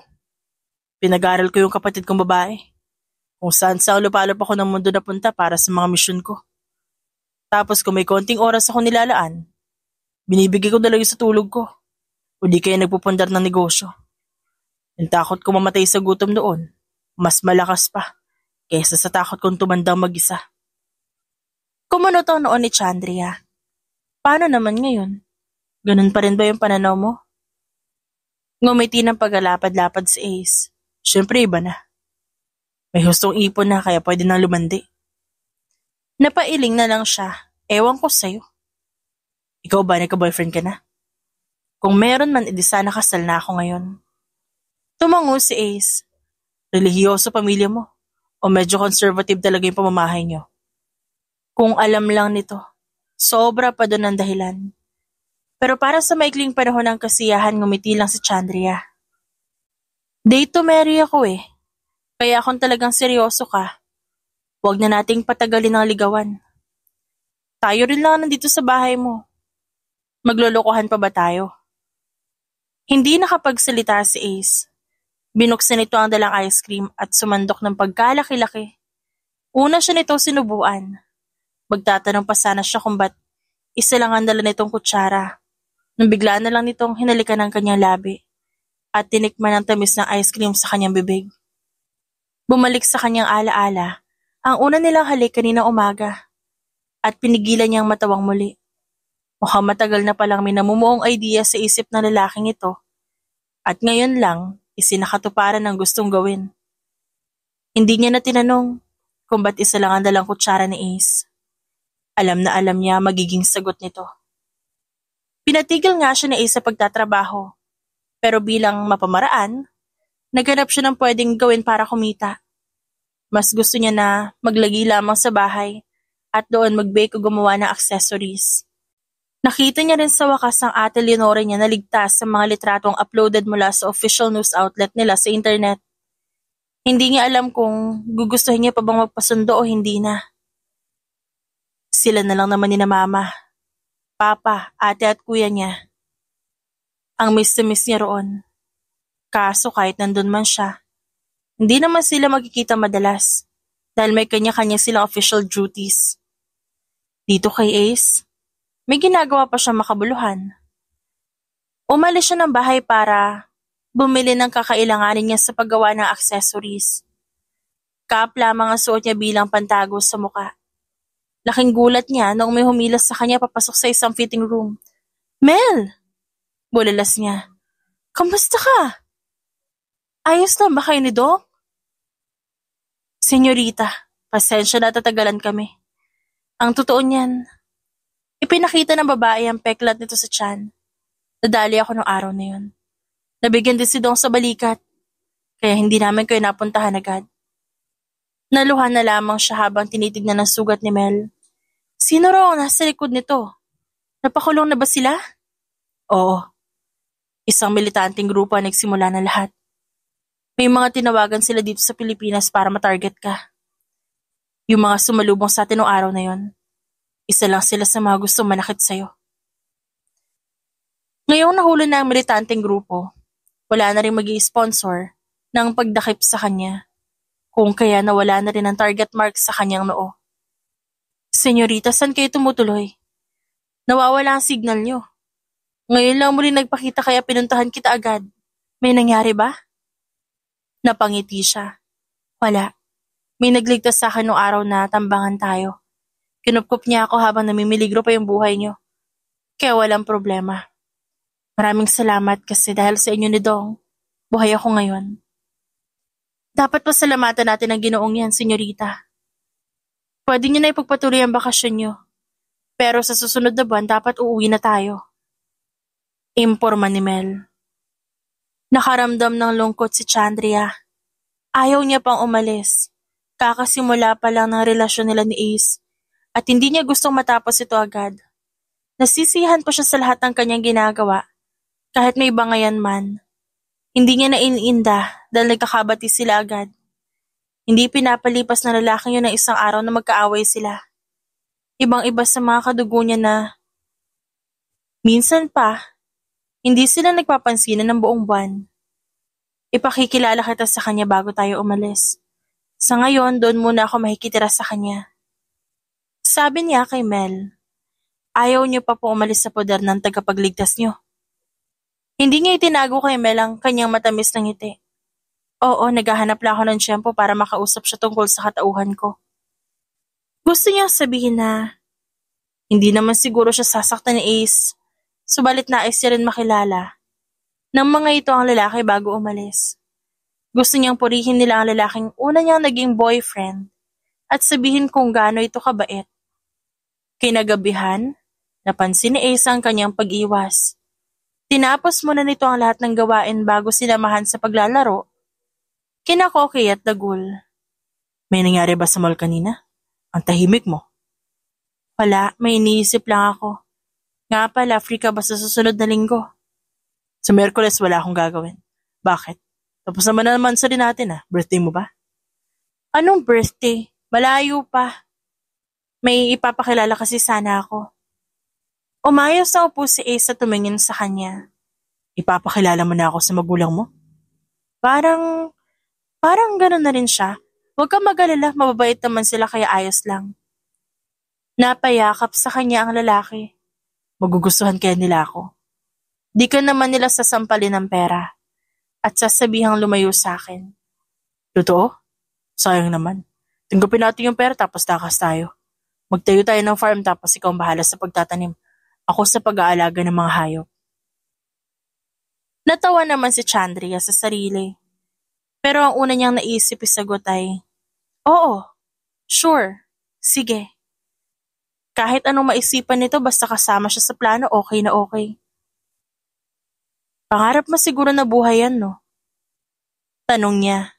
pinag-aral ko yung kapatid kong babae. Kung saan sa lupalop ako ng mundo napunta para sa mga misyon ko. Tapos kung may konting oras ako nilalaan, binibigay ko na lang sa tulog ko. O di kaya nagpupundar ng negosyo. Yung takot ko mamatay sa gutom noon, mas malakas pa, kaysa sa takot kong tumandang mag-isa. Kumunotaw noon ni Chandria. Paano naman ngayon? Ganun pa rin ba yung pananaw mo? Ngumiti ng paglalapad-lapad si Ace. Siyempre iba na. May hustong ipon na kaya pwede nang lumandi. Napailing na lang siya. Ewan ko sa'yo. Ikaw ba nagka-boyfriend ka na? Kung meron man, edi sana kasal na ako ngayon. Tumango si Ace. Relihiyoso pamilya mo? O medyo conservative talaga yung pamamahay niyo? Kung alam lang nito, sobra pa doon ang dahilan. Pero para sa maikling panahon ng kasiyahan, ngumiti lang si Chandria. Date to marry ako eh. Kaya kung talagang seryoso ka, huwag na nating patagalin ang ligawan. Tayo rin lang nandito sa bahay mo. Maglolokohan pa ba tayo? Hindi nakapagsalita si Ace. Binuksan nito ang dalang ice cream at sumandok ng pagkalaki-laki. Una siya nitong sinubuan. Magtatanong pa sana siya kung ba't isa lang ang dala nitong kutsara. Nang bigla na lang nitong hinalikan ng kanyang labi at tinikman ang tamis ng ice cream sa kanyang bibig. Bumalik sa kanyang alaala ang una nilang halik kanina umaga at pinigilan niyang matawang muli. Mukhang matagal na palang may namumuong idea sa isip ng lalaking ito at ngayon lang isinakatuparan ng gustong gawin. Hindi niya na tinanong kung ba't isa lang ang dalang kutsara ni Ace. Alam na alam niya magiging sagot nito. Pinatigil nga siya ni Ace sa pagtatrabaho, pero bilang mapamaraan, naghanap siya ng pwedeng gawin para kumita. Mas gusto niya na maglagi lamang sa bahay at doon mag-bake o gumawa ng accessories. Nakita niya rin sa wakas ang ate Leonore niya na ligtas sa mga litratong uploaded mula sa official news outlet nila sa internet. Hindi niya alam kung gugustuhin niya pa bang magpasundo o hindi na. Sila na lang naman ni na mama, papa, ate at kuya niya. Ang miss na miss niya roon. Kaso kahit nandun man siya, hindi naman sila magkikita madalas dahil may kanya-kanya silang official duties. Dito kay Ace, may ginagawa pa siyang makabuluhan. Umalis siya ng bahay para bumili ng kakailanganin niya sa paggawa ng accessories. Cap lamang ang suot niya bilang pantago sa muka. Laking gulat niya noong may humilas sa kanya papasok sa isang fitting room. Mel! Bulalas niya. Kamusta ka? Ayos lang ba kayo ni Doc? Senyorita, pasensya na tatagalan kami. Ang totoo niyan, ipinakita ng babae ang peklat nito sa tiyan. Nadali ako ng araw na yun. Nabigyan din si Dong sa balikat, kaya hindi namin kayo napuntahan agad. Naluhan na lamang siya habang tinitignan ang sugat ni Mel. Sino raw ang nasa likod nito? Napakulong na ba sila? Oo. Isang militanteng grupo ang nagsimula na lahat. May mga tinawagan sila dito sa Pilipinas para matarget ka. Yung mga sumalubong sa atin noong araw na yon. Isa lang sila sa mga gustong manakit sa'yo. Ngayong nahuli na ang militanteng grupo, wala na rin mag-i-sponsor ng pagdakip sa kanya, kung kaya nawala na rin ang target mark sa kanyang noo. Senyorita, saan kayo tumutuloy? Nawawala ang signal nyo. Ngayon lang muli nagpakita kaya pinuntahan kita agad. May nangyari ba? Napangiti siya. Wala. May nagligtas sa akin noong araw na tambangan tayo. Kinupkup niya ako habang namimiligro pa yung buhay niyo. Kaya walang problema. Maraming salamat kasi dahil sa inyo ni Dong, buhay ako ngayon. Dapat pasalamatan natin ang Ginoong yan, senyorita. Pwede niyo na ipagpatuloy ang bakasyon niyo. Pero sa susunod na buwan dapat uuwi na tayo. Imporma ni Mel. Nakaramdam ng lungkot si Chandria. Ayaw niya pang umalis. Kakasimula pa lang ng relasyon nila ni Ace at hindi niya gustong matapos ito agad. Nasisiyahan pa siya sa lahat ng kanyang ginagawa kahit may bangayan man. Hindi niya na iniinda dahil nagkakabati sila agad. Hindi pinapalipas ng lalaking yun ng isang araw na magkaaway sila. Ibang-iba sa mga kadugo niya na minsan pa, hindi sila nagpapansinan ng buong buwan. Ipakikilala kita sa kanya bago tayo umalis. Sa ngayon, doon muna ako makikitira sa kanya. Sabi niya kay Mel, ayaw niyo pa po umalis sa poder ng tagapagligtas niyo. Hindi niya itinago kay Mel ang kanyang matamis na ngiti. Oo, naghahanap lang ako ng tiyempo para makausap siya tungkol sa katauhan ko. Gusto niyang sabihin na hindi naman siguro siya sasaktan ni Ace, subalit nais niya rin makilala ng mga ito ang lalaki bago umalis. Gusto niyang purihin nila ang lalaking una niyang naging boyfriend at sabihin kung gaano ito kabait. Kinagabihan, napansin ni Ace ang kanyang pag-iwas. Tinapos muna nito ang lahat ng gawain bago sinamahan sa paglalaro. Kina Koki at Dagul. May nangyari ba sa mall kanina? Ang tahimik mo. Wala, may iniisip lang ako. Nga pala, free ka ba sa susunod na linggo? Sa Miyerkules wala akong gagawin. Bakit? Tapos naman sa rin natin Birthday mo ba? Anong birthday? Malayo pa. May ipapakilala kasi sana ako. Umayos na upo si Ace at tumingin sa kanya. Ipapakilala mo na ako sa magulang mo? Parang gano'n na rin siya. Huwag kang mag-alala, mababait naman sila kaya ayos lang. Napayakap sa kanya ang lalaki. Magugustuhan kaya nila ako. Di ka naman nila sasampalin ng pera at sasabihang lumayo sa akin. Totoo? Sayang naman. Tanggapin natin yung pera tapos takas tayo. Magtayo tayo ng farm tapos ikaw ang bahala sa pagtatanim. Ako sa pag-aalaga ng mga hayop. Natawa naman si Chandria sa sarili. Pero ang una niyang naisip isagot ay, oo, sure, sige. Kahit anong maisipan nito basta kasama siya sa plano, okay na okay. Pangarap mo siguro na buhay yan, no? Tanong niya.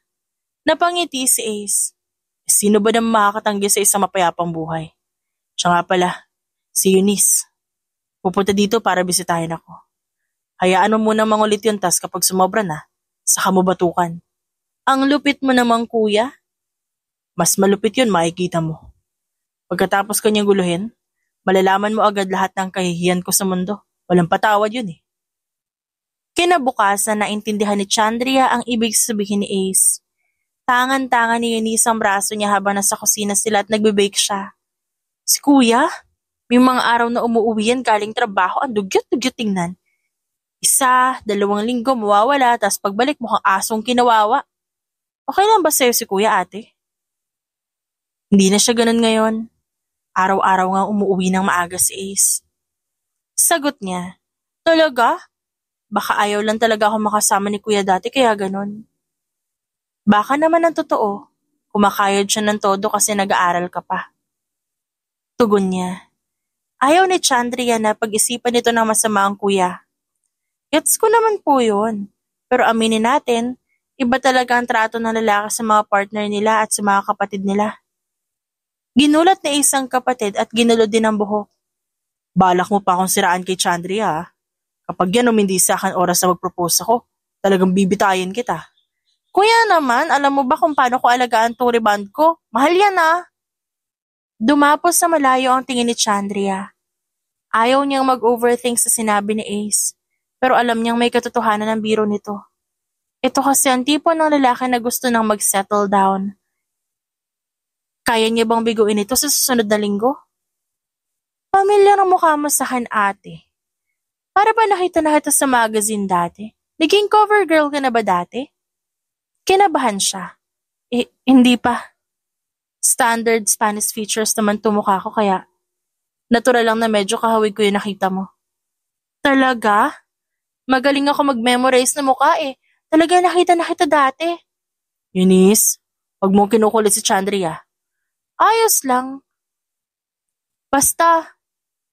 Napangiti si Ace. Sino ba naman makakatanggi sa isang mapayapang buhay? Siya nga pala, si Eunice. Pupunta dito para bisitahin ako. Hayaan mo muna mangulit yun tas kapag sumobra na, saka mo batukan. Ang lupit mo namang kuya. Mas malupit yun, makikita mo. Pagkatapos kanyang guluhin, malalaman mo agad lahat ng kahihiyan ko sa mundo. Walang patawad yun Kinabukasan naintindihan ni Chandria ang ibig sabihin ni Ace. Tangan-tangan ni Eunice ang braso niya habang nasa kusina sila at nagbe-bake siya. Si kuya, may mga araw na umuwi yan galing trabaho, ang dugyot-dugyot tingnan. 1, 2 linggo mawawala, tas pagbalik mukhang asong kinawawa. Okay lang ba sa'yo si kuya, ate? Hindi na siya ganun ngayon. Araw-araw nga umuwi ng maaga si Ace. Sagot niya, talaga? Baka ayaw lang talaga ako makasama ni kuya dati kaya ganun. Baka naman ang totoo, kumakayod siya ng todo kasi nag-aaral ka pa. Tugon niya, ayaw ni Chandria na pag-isipan nito ng masama ang kuya. Gets ko naman po yun, pero aminin natin, iba talaga ang trato ng lalaki sa mga partner nila at sa mga kapatid nila. Ginulat ni isang kapatid at ginulod din ang buhok. Balak mo pa akong siraan kay Chandria. Kapag yan umindi sa akin oras na mag-propose ako, talagang bibitayin kita. Kuya naman, alam mo ba kung paano ko alagaan tong rebound ko? Mahal yan Dumapos sa malayo ang tingin ni Chandria. Ayaw niyang mag-overthink sa sinabi ni Ace, pero alam niyang may katotohanan ng biro nito. Ito kasi ang tipo ng lalaki na gusto nang mag-settle down. Kaya niya bang biguin ito sa susunod na linggo? Pamilyar ang mukha mo sa akin, ate. Para ba nakita na kita sa magazine dati? Naging cover girl ka na ba dati? Kinabahan siya. Hindi pa. Standard Spanish features naman tumukha ko kaya natural lang na medyo kahawig ko yung nakita mo. Talaga? Magaling ako mag-memorize na mukha eh. Talaga nakita na kita dati. Eunice, huwag mong kinukulit si Chandria. Ayos lang. Basta,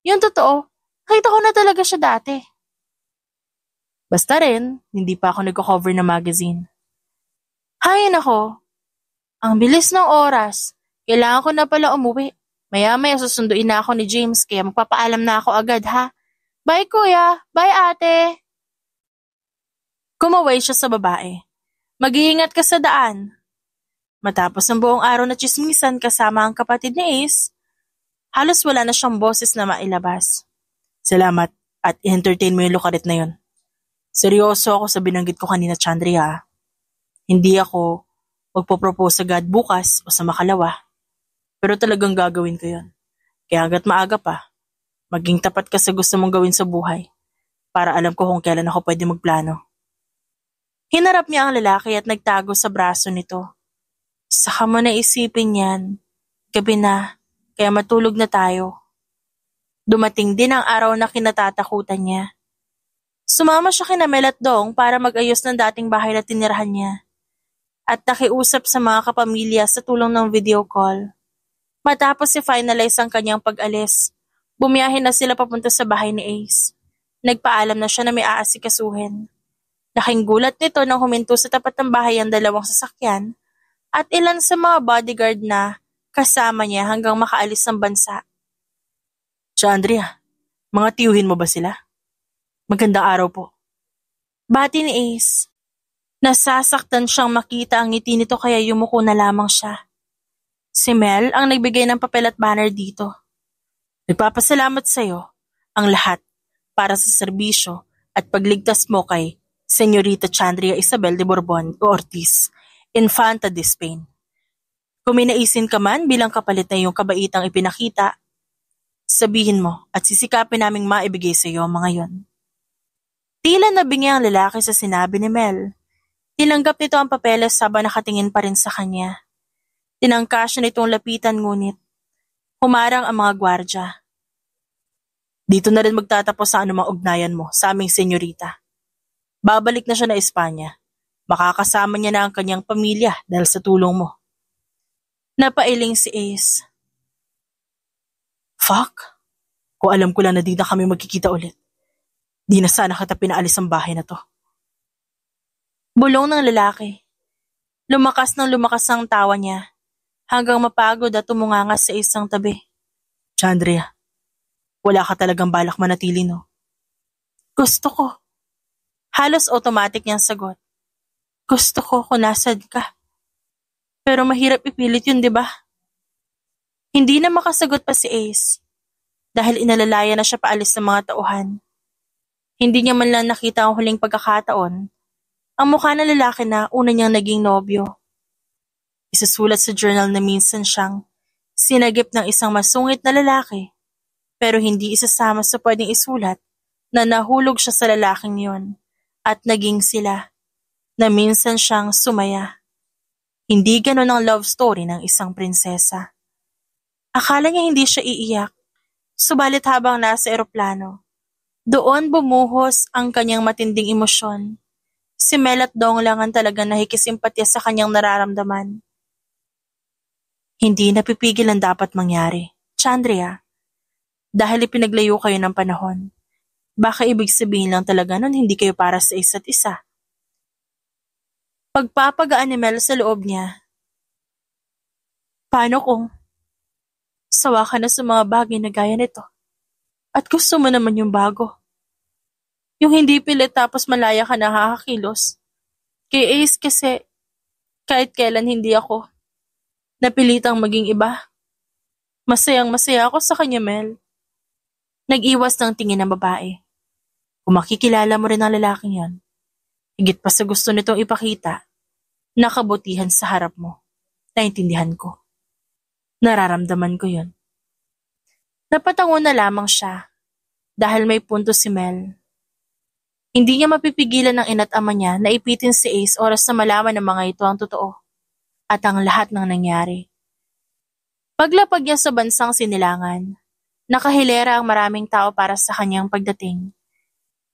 yung totoo, nakita ko na talaga siya dati. Basta rin, hindi pa ako nagko-cover ng magazine. Hay nako, ang bilis ng oras. Kailangan ko na pala umuwi. Maya-maya susunduin na ako ni James kaya magpapaalam na ako agad ha. Bye kuya, bye ate. Kumaway siya sa babae. Mag-iingat ka sa daan. Matapos ang buong araw na tsismisan kasama ang kapatid ni Ace, halos wala na siyang boses na mailabas. Salamat at i-entertain mo yung lukarit na yun. Seryoso ako sa binanggit ko kanina, Chandria. Hindi ako magpo-propose agad bukas o sa makalawa. Pero talagang gagawin ko yun. Kaya hanggat maaga pa, maging tapat ka sa gusto mong gawin sa buhay para alam ko kung kailan ako pwede magplano. Hinarap niya ang lalaki at nagtago sa braso nito. Saka mo na isipin yan. Gabi na, kaya matulog na tayo. Dumating din ang araw na kinatatakutan niya. Sumama siya kina Mel at Dong para mag-ayos ng dating bahay na tinirahan niya. At nakiusap sa mga kapamilya sa tulong ng video call. Matapos i-finalize ang kanyang pag-alis, bumiyahe na sila papunta sa bahay ni Ace. Nagpaalam na siya na may aasikasuhin. Laking gulat nito nang huminto sa tapat ng bahay ang dalawang sasakyan at ilan sa mga bodyguard na kasama niya hanggang makaalis ng bansa. Chandria, mga tiyuhin mo ba sila? Magandang araw po. Bati ni Ace. Nasasaktan siyang makita ang ngiti nito kaya yumuko na lamang siya. Si Mel ang nagbigay ng papel at banner dito. Nagpapasalamat sa iyo ang lahat para sa serbisyo at pagligtas mo kay Señorita Chandria Isabel de Borbon o Ortiz, Infanta de Spain. Kung may naisin ka man bilang kapalit na iyong kabaitang ipinakita, sabihin mo at sisikapin naming maibigay sa iyo ang mga yon. Tila nabingi ang lalaki sa sinabi ni Mel. Tinanggap nito ang papeles habang nakatingin pa rin sa kanya. Tinangka siya nitong lapitan ngunit humarang ang mga gwardya. Dito na rin magtatapos sa anumang ugnayan mo sa aming senyorita. Babalik na siya na Espanya. Makakasama niya na ang kanyang pamilya dahil sa tulong mo. Napailing si Ace. Fuck! Kung alam ko lang na di na kami magkikita ulit. Di na sana kita pinaalis ang bahay na to. Bulong ng lalaki. Lumakas ang tawa niya hanggang mapagod at tumunganga sa isang tabi. Chandria, wala ka talagang balak manatili, no? Gusto ko. Halos automatic niyang sagot. Gusto ko kung nasad ka. Pero mahirap ipilit yun, di ba? Hindi na makasagot pa si Ace dahil inalalaya na siya paalis ng mga tauhan. Hindi niya man lang nakita ang huling pagkakataon ang mukha ng lalaki na una niyang naging nobyo. Isusulat sa journal na minsan siyang sinagip ng isang masungit na lalaki pero hindi isasama sa pwedeng isulat na nahulog siya sa lalaking yon at naging sila na minsan siyang sumaya. Hindi ganon ang love story ng isang prinsesa. Akala niya hindi siya iiyak, subalit habang nasa eroplano, doon bumuhos ang kanyang matinding emosyon. Si Mel at Dong lang ang talagang nakikisimpatya sa kanyang nararamdaman. Hindi napipigil ang dapat mangyari, Chandria. Dahil ipinaglayo kayo ng panahon. Baka ibig sabihin lang talaga nun hindi kayo para sa isa't isa. Pagpapagaan ni Mel sa loob niya. Paano kung sawa ka na sa mga bagay na gaya nito? At gusto mo naman yung bago? Yung hindi pilit tapos malaya ka na hakakilos. Kay Ace kasi kahit kailan hindi ako napilitang maging iba. Masayang-masaya ako sa kanya, Mel. Nag-iwas ng tingin ng babae. Kung makikilala mo rin ang lalaking yan, higit pa sa gusto nitong ipakita, nakabutihan sa harap mo. Naintindihan ko. Nararamdaman ko yun. Napatango na lamang siya dahil may punto si Mel. Hindi niya mapipigilan ng ina't ama niya na ipitin si Ace oras na malaman ng mga ito ang totoo at ang lahat ng nangyari. Paglapag niya sa bansang Sinilangan, nakahilera ang maraming tao para sa kanyang pagdating.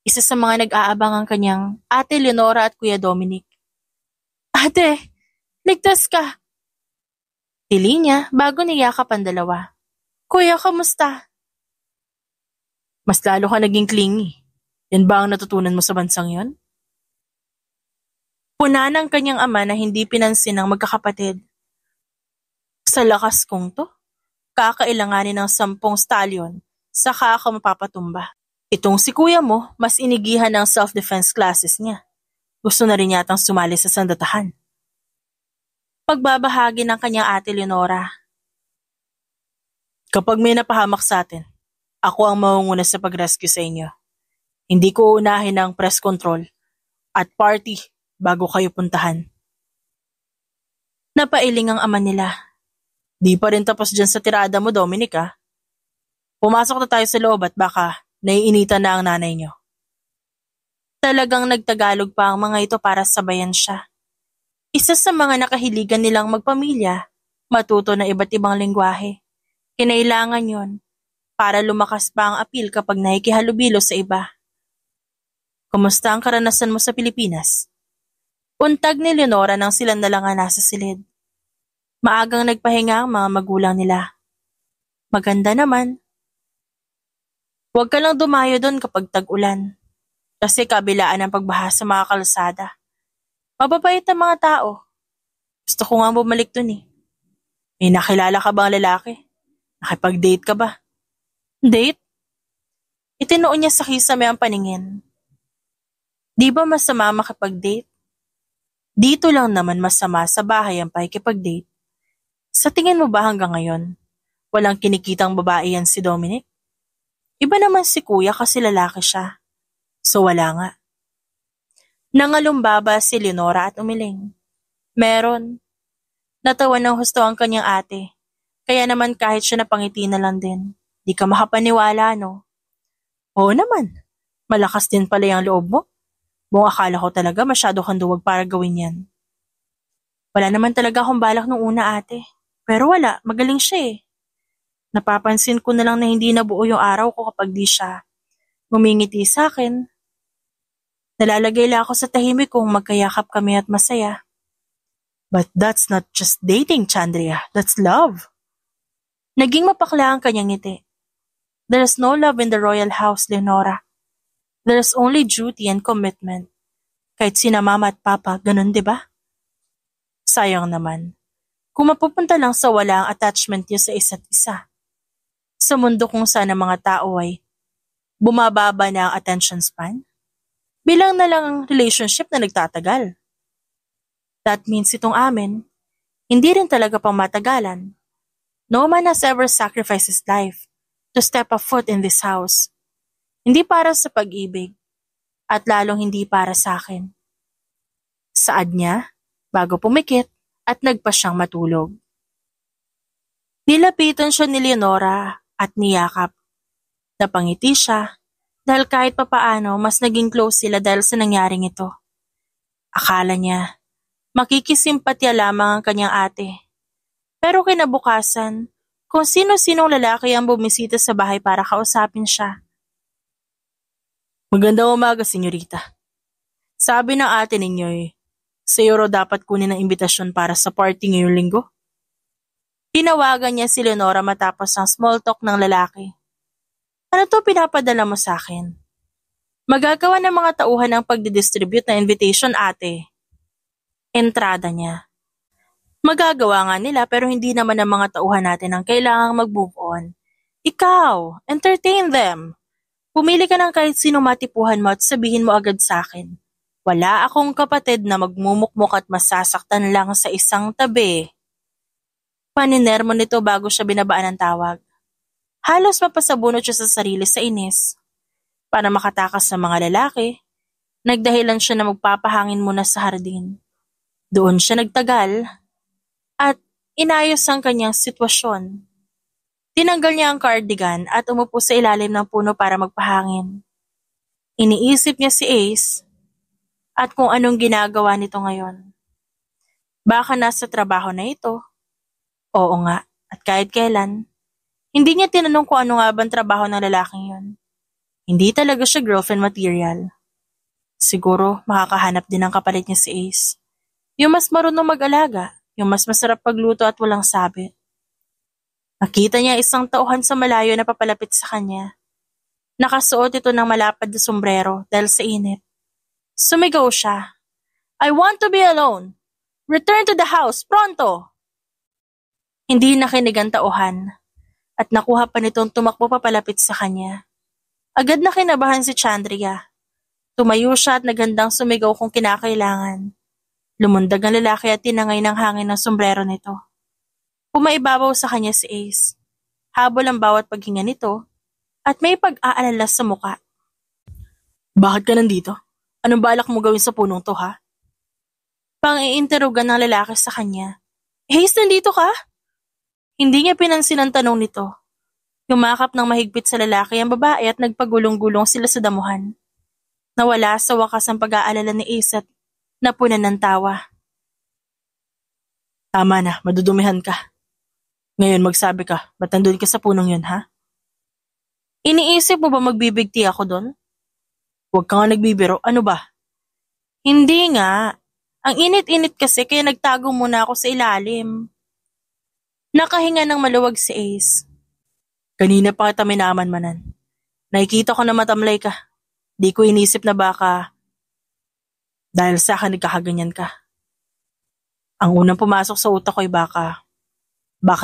Isa sa mga nag-aabang ang kanyang Ate Leonora at Kuya Dominic. "Ate, ligtas ka!" Tili niya bago niyakap ang dalawa. "Kuya, kamusta?" Mas lalo ka naging clingy. Yan ba ang natutunan mo sa bansang yon? Puna ng kanyang ama na hindi pinansin ng magkakapatid. "Sa lakas kong to, kakailanganin ng 10 stallion, saka ako mapapatumba. Itong si kuya mo, mas inigihan ng self-defense classes niya. Gusto na rin yatang sumali sa sandatahan." Pagbabahagi ng kanyang Ate Leonora. Kapag may napahamak sa atin, ako ang mangunguna sa pag-rescue sa inyo. Hindi ko unahin ang press control at party bago kayo puntahan. Napailing ang ama nila. Di pa rin tapos dyan sa tirada mo, Dominic, ha? Pumasok na tayo sa loob at baka naiinitan na ang nanay nyo. Talagang nagtagalog pa ang mga ito para sabayan siya. Isa sa mga nakahiligan nilang magpamilya, matuto ng iba't ibang lengguwahe. Kinailangan yon para lumakas pa ang apil kapag nakikihalubilo sa iba. Kumusta ang karanasan mo sa Pilipinas? Untag ni Leonora nang sila na lang ang nasa silid. Maagang nagpahinga ang mga magulang nila. Maganda naman. Huwag ka lang dumayo doon kapag tag-ulan. Kasi kabilaan ang pagbaha sa mga kalsada. Mababait ang mga tao. Gusto ko nga bumalik doon eh. May nakilala ka bang lalaki? Nakipag-date ka ba? Date? Itinuon niya sa kisame ang paningin. Di ba masama makipag-date? Dito lang naman masama sa bahay ang pakikipag-date. Sa tingin mo ba hanggang ngayon, walang kinikitang babae yan si Dominic? Iba naman si kuya kasi lalaki siya. So wala nga. Nangalumbaba si Leonora at umiling. Meron. Natawa ng husto ang kanyang ate. Kaya naman kahit siya napangiti na lang din. Di ka makapaniwala, no? Oo naman. Malakas din pala yung loob mo. Buong akala ko talaga masyado kang duwag para gawin yan. Wala naman talaga akong balak nung una, ate. Pero wala, magaling siya eh. Napapansin ko na lang na hindi nabuo yung araw ko kapag di siya ngumingiti sa akin. Nalalagay lang ako sa tahimik kung magkayakap kami at masaya. But that's not just dating, Chandria. That's love. Naging mapakla ang kanyang ngiti. There's no love in the royal house, Leonora. There's only duty and commitment. Kahit sina mama at papa, ganun, di ba? Sayang naman. Kung mapupunta lang sa wala ang attachment niyo sa isa't isa. Sa mundo kung saan ang mga tao ay bumababa na ang attention span, bilang na lang ang relationship na nagtatagal. That means itong amin, hindi rin talaga pang matagalan. No man has ever sacrificed his life to step a foot in this house. Hindi para sa pag-ibig, at lalong hindi para sa akin. Saad niya, bago pumikit at nagpa siyang matulog. Nilapitan siya ni Leonora at niyakap. Napangiti siya dahil kahit papaano mas naging close sila dahil sa nangyaring ito. Akala niya, makikisimpatya lamang ang kanyang ate. Pero kinabukasan, kung sino-sinong lalaki ang bumisita sa bahay para kausapin siya. Magandang umaga, senyorita. Sabi ng ate ninyo sa Euro dapat kunin ang imbitasyon para sa party ngayong linggo? Tinawagan niya si Leonora matapos ang small talk ng lalaki. Ano to pinapadala mo sa akin? Magagawa ng mga tauhan ang pagdidistribute na invitation, ate. Entrada niya. Magagawa nga nila pero hindi naman ang mga tauhan natin ang kailangang mag-move on. Ikaw, entertain them. Pumili ka ng kahit sino matipuhan mo at sabihin mo agad sa akin. Wala akong kapatid na magmumukmuk at masasaktan lang sa isang tabi. Paninermo nito bago siya binabaan ng tawag. Halos mapasabunot siya sa sarili sa inis. Para makatakas sa mga lalaki, nagdahilan siya na magpapahangin muna sa hardin. Doon siya nagtagal at inayos ang kanyang sitwasyon. Tinanggal niya ang cardigan at umupo sa ilalim ng puno para magpahangin. Iniisip niya si Ace at kung anong ginagawa nito ngayon. Baka nasa trabaho na ito. Oo nga, at kahit kailan, hindi niya tinanong kung ano nga bang trabaho ng lalaking yun. Hindi talaga siya girlfriend material. Siguro makakahanap din ng kapalit niya si Ace. Yung mas marunong mag-alaga, yung mas masarap pagluto at walang sabit. Nakita niya isang tauhan sa malayo na papalapit sa kanya. Nakasuot ito ng malapad na sombrero dahil sa init. Sumigaw siya. I want to be alone. Return to the house, pronto! Hindi nakinig ang tauhan at nakuha pa nitong tumakbo papalapit sa kanya. Agad na kinabahan si Chandria. Tumayo siya at nagandang sumigaw kung kinakailangan. Lumundag ang lalaki at tinangay ng hangin ng sombrero nito. Pumaibabaw sa kanya si Ace. Habol ang bawat paghinga nito at may pag-aalala sa muka. Bakit ka nandito? Anong balak mo gawin sa punong to, ha? Pang-iinterogan ng lalaki sa kanya. Ace, nandito ka? Hindi niya pinansin ang tanong nito. Yumakap ng mahigpit sa lalaki ang babae at nagpagulong-gulong sila sa damuhan. Nawala sa wakas ang pag-aalala ni Ace at napunan ng tawa. Tama na, madudumihan ka. Ngayon magsabi ka, ba't nandun ka sa punong yun, ha? Iniisip mo ba magbibigti ako doon? Huwag ka nga nagbibiro, ano ba? Hindi nga. Ang init-init kasi kaya nagtago muna ako sa ilalim. Nakahinga ng maluwag si Ace. Kanina pa kita minaman-manan. Nakikita ko na matamlay ka. Di ko inisip na baka dahil sa akin nagkakaganyan ka. Ang unang pumasok sa utak ko ay baka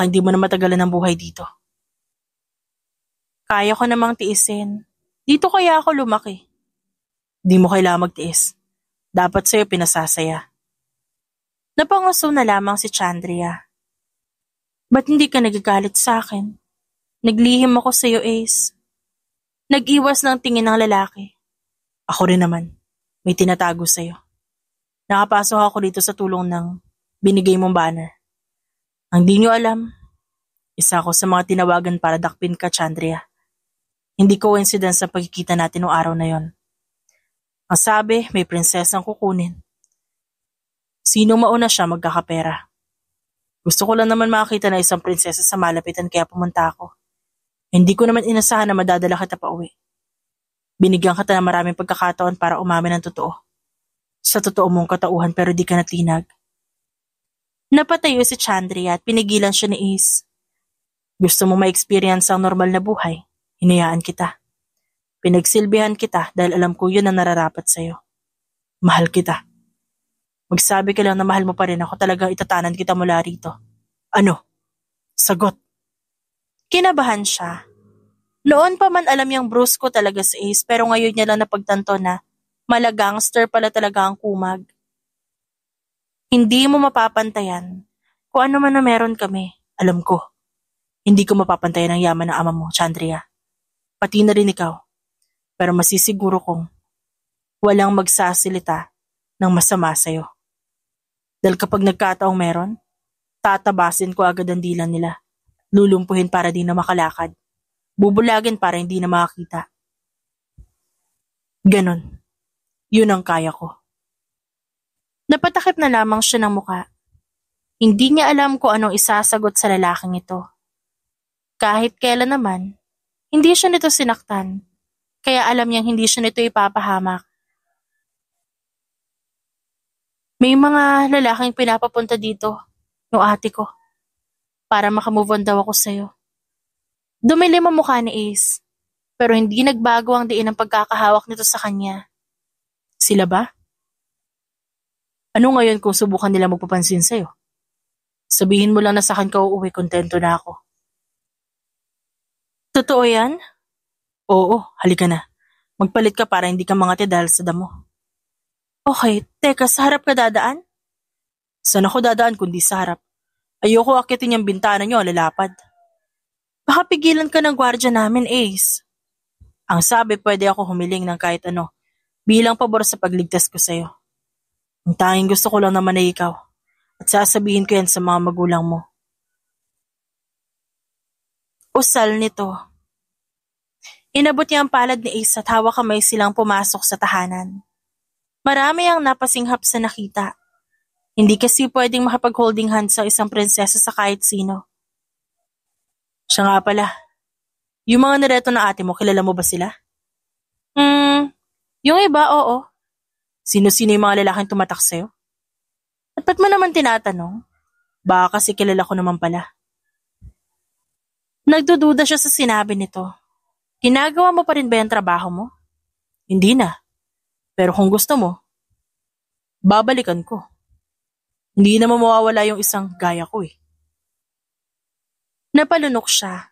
hindi mo na matagalan ang buhay dito. Kaya ko namang tiisin. Dito kaya ako lumaki. Di mo kailangan magtiis. Dapat sa'yo pinasasaya. Napanguso na lamang si Chandria. Ba't hindi ka nagagalit sa akin? Naglihim ako sa'yo, Ace. Nag-iwas ng tingin ng lalaki. Ako rin naman. May tinatago sa'yo. Nakapasok ako dito sa tulong ng binigay mong banner. Ang di nyo alam, isa ako sa mga tinawagan para dakpin ka, Chandria. Hindi coincidence ang pagkikita natin noong araw na yon. Ang sabi, may prinsesang kukunin. Sino mauna siya magkakapera. Gusto ko lang naman makakita na isang prinsesa sa malapitan kaya pumunta ako. Hindi ko naman inasahan na madadala kita pa uwi. Binigyan kita ng maraming pagkakataon para umamin ng totoo. Sa totoo mong katauhan pero di ka natinag. Napatayo si Chandria at pinigilan siya ni Ace. Gusto mo ma-experience ang normal na buhay? Hinayaan kita. Pinagsilbihan kita dahil alam ko yun ang nararapat sa'yo. Mahal kita. Magsabi ka lang na mahal mo pa rin ako, talagang itatanan kita mula rito. Ano? Sagot. Kinabahan siya. Noon pa man alam niyang brusko talaga si Ace pero ngayon niya lang napagtanto na malagangster pala talaga ang kumag. Hindi mo mapapantayan kung ano man na meron kami. Alam ko. Hindi ko mapapantayan ang yaman ng ama mo, Chandria. Pati na rin ikaw. Pero masisiguro kong walang magsasalita ng masama sa'yo. Dahil kapag nagkataong meron, tatabasin ko agad ang dila nila. Lulumpuhin para di na makalakad. Bubulagin para hindi na makakita. Ganon. Yun ang kaya ko. Napatakip na lamang siya ng muka. Hindi niya alam kung anong isasagot sa lalaking ito. Kahit kailan naman, hindi siya nito sinaktan. Kaya alam niyang hindi siya nito ipapahamak. May mga lalaking pinapapunta dito, yung ate ko, para makamove on daw ako sa'yo. Dumilim ang mukha ni Ace, pero hindi nagbago ang diin ng pagkakahawak nito sa kanya. Sila ba? Ano ngayon kung subukan nila magpapansin sa'yo? Sabihin mo lang na sa akin ka uuwi, kontento na ako. Totoo yan? Oo, halika na. Magpalit ka para hindi ka mangati dahil sa damo. Okay, teka, sa harap ka dadaan? Saan ako dadaan kundi sa harap? Ayoko akitin yung bintana nyo, lalapad. Baka pigilan ka ng gwardya namin, Ace. Ang sabi, pwede ako humiling ng kahit ano, bilang pabor sa pagligtas ko sa'yo. Ang tanging gusto ko lang naman ay ikaw, at sasabihin ko yan sa mga magulang mo. Usal nito. Inabot niya ang palad ni Ace at hawak kamay silang pumasok sa tahanan. Marami ang napasinghap sa nakita. Hindi kasi pwedeng makapag-holding hands sa isang prinsesa sa kahit sino. Siya nga pala, yung mga nireto na ate mo, kilala mo ba sila? Yung iba, oo. Sino-sino yung mga lalaking tumatak sa'yo? At ba't mo naman tinatanong? Baka kasi kilala ko naman pala. Nagdududa siya sa sinabi nito. Ginagawa mo pa rin ba yung trabaho mo? Hindi na. Pero kung gusto mo, babalikan ko. Hindi naman mawawala yung isang gaya ko eh. Napalunok siya.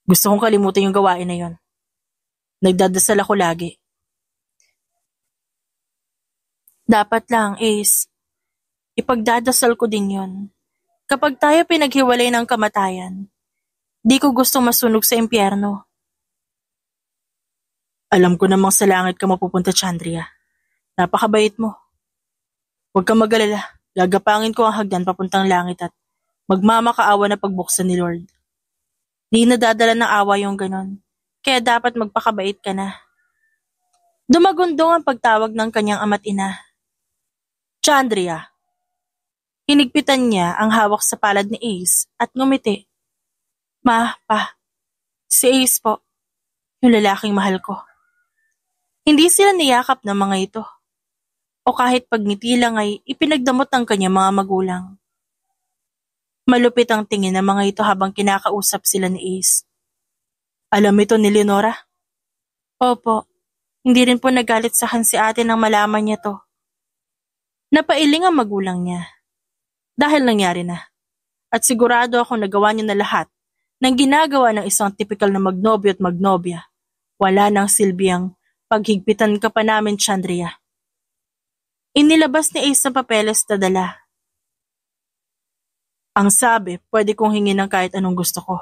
Gusto kong kalimutan yung gawain na yon. Nagdadasal ako lagi. Dapat lang, Ace. Ipagdadasal ko din yon. Kapag tayo pinaghiwalay ng kamatayan, di ko gustong masunog sa impyerno. Alam ko namang sa langit ka mapupunta, Chandria. Napakabait mo. Huwag kang mag-alala. Gagapangin ko ang hagdan papuntang langit at magmamakaawa na pagbuksan ni Lord. Di nadadala ng awa yung ganon. Kaya dapat magpakabait ka na. Dumagundong ang pagtawag ng kanyang ama't ina. Chandria. Hinigpitan niya ang hawak sa palad ni Ace at ngumiti. Ma, pa. Si Ace po. Yung lalaking mahal ko. Hindi sila niyakap ng mga ito. O kahit pagngiti lang ay ipinagdamot ng kanyang mga magulang. Malupit ang tingin ng mga ito habang kinakausap sila ni Ace. Alam ito ni Leonora? Opo, hindi rin po nagalit sa akin si ate nang malaman niya to. Napailing ang magulang niya. Dahil nangyari na. At sigurado ako nagawa niya na lahat ng ginagawa ng isang tipikal na magnobyo at magnobya. Wala nang silbiyang paghigpitan ka pa namin, Chandria. Inilabas ni Ace ang papeles na dala. Ang sabi, pwede kong hingin ng kahit anong gusto ko.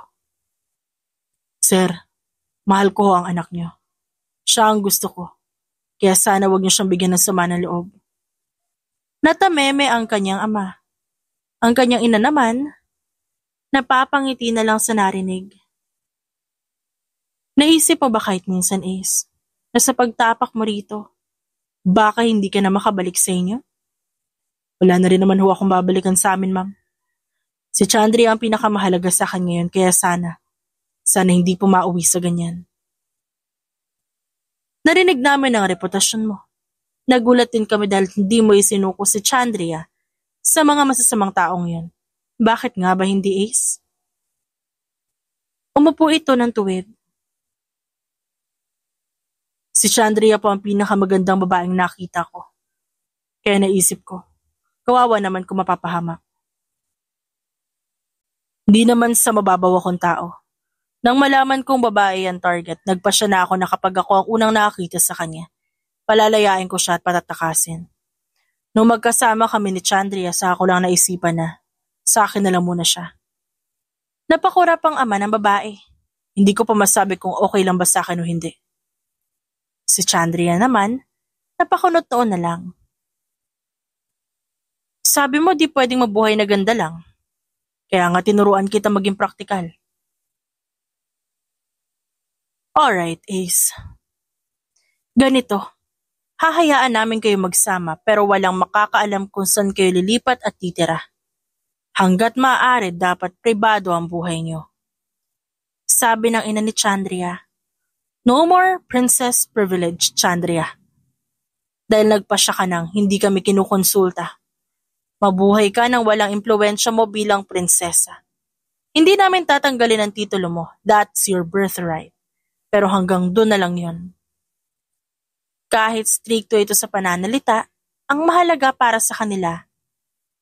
Sir, mahal ko ang anak niyo. Siya ang gusto ko. Kaya sana wag niyo siyang bigyan ng sama ng loob. Natameme ang kanyang ama. Ang kanyang ina naman, napapangiti na lang sa narinig. Naisip mo ba kahit minsan, Ace, na sa pagtapak mo rito, baka hindi ka na makabalik sa inyo? Wala na rin naman ho akong babalikan sa amin, ma'am. Si Chandria ang pinakamahalaga sa akin ngayon, kaya sana hindi po mauwi sa ganyan. Narinig namin ang reputasyon mo. Nagulat din kami dahil hindi mo isinuko si Chandria sa mga masasamang taong yun. Bakit nga ba hindi, Ace? Umupo ito ng tuwid. Si Chandria po ang pinakamagandang babaeng nakita ko. Kaya naisip ko, kawawa naman kung mapapahamak. Hindi naman sa mababaw akong tao. Nang malaman kong babae ang target, nagpasya na ako na kapag ako ang unang nakakita sa kanya, palalayain ko siya at patatakasin. Nung magkasama kami ni Chandria, saka ko lang naisipan na sa akin na lang muna siya. Napakurap ang ama ng babae. Hindi ko pa masabi kung okay lang ba sa akin o hindi. Si Chandria naman, napakunot noon na lang. Sabi mo di pwedeng mabuhay na ganda lang. Kaya nga tinuruan kita maging praktikal. Alright, Ace. Ganito, hahayaan namin kayo magsama pero walang makakaalam kung saan kayo lilipat at titira. Hanggat maaari dapat pribado ang buhay niyo. Sabi ng ina ni Chandria, no more princess privilege, Chandria. Dahil nagpasya ka nang hindi kami kinukonsulta. Mabuhay ka nang walang impluwensya mo bilang prinsesa. Hindi namin tatanggalin ang titulo mo. That's your birthright. Pero hanggang doon na lang yun. Kahit strikto ito sa pananalita, ang mahalaga para sa kanila,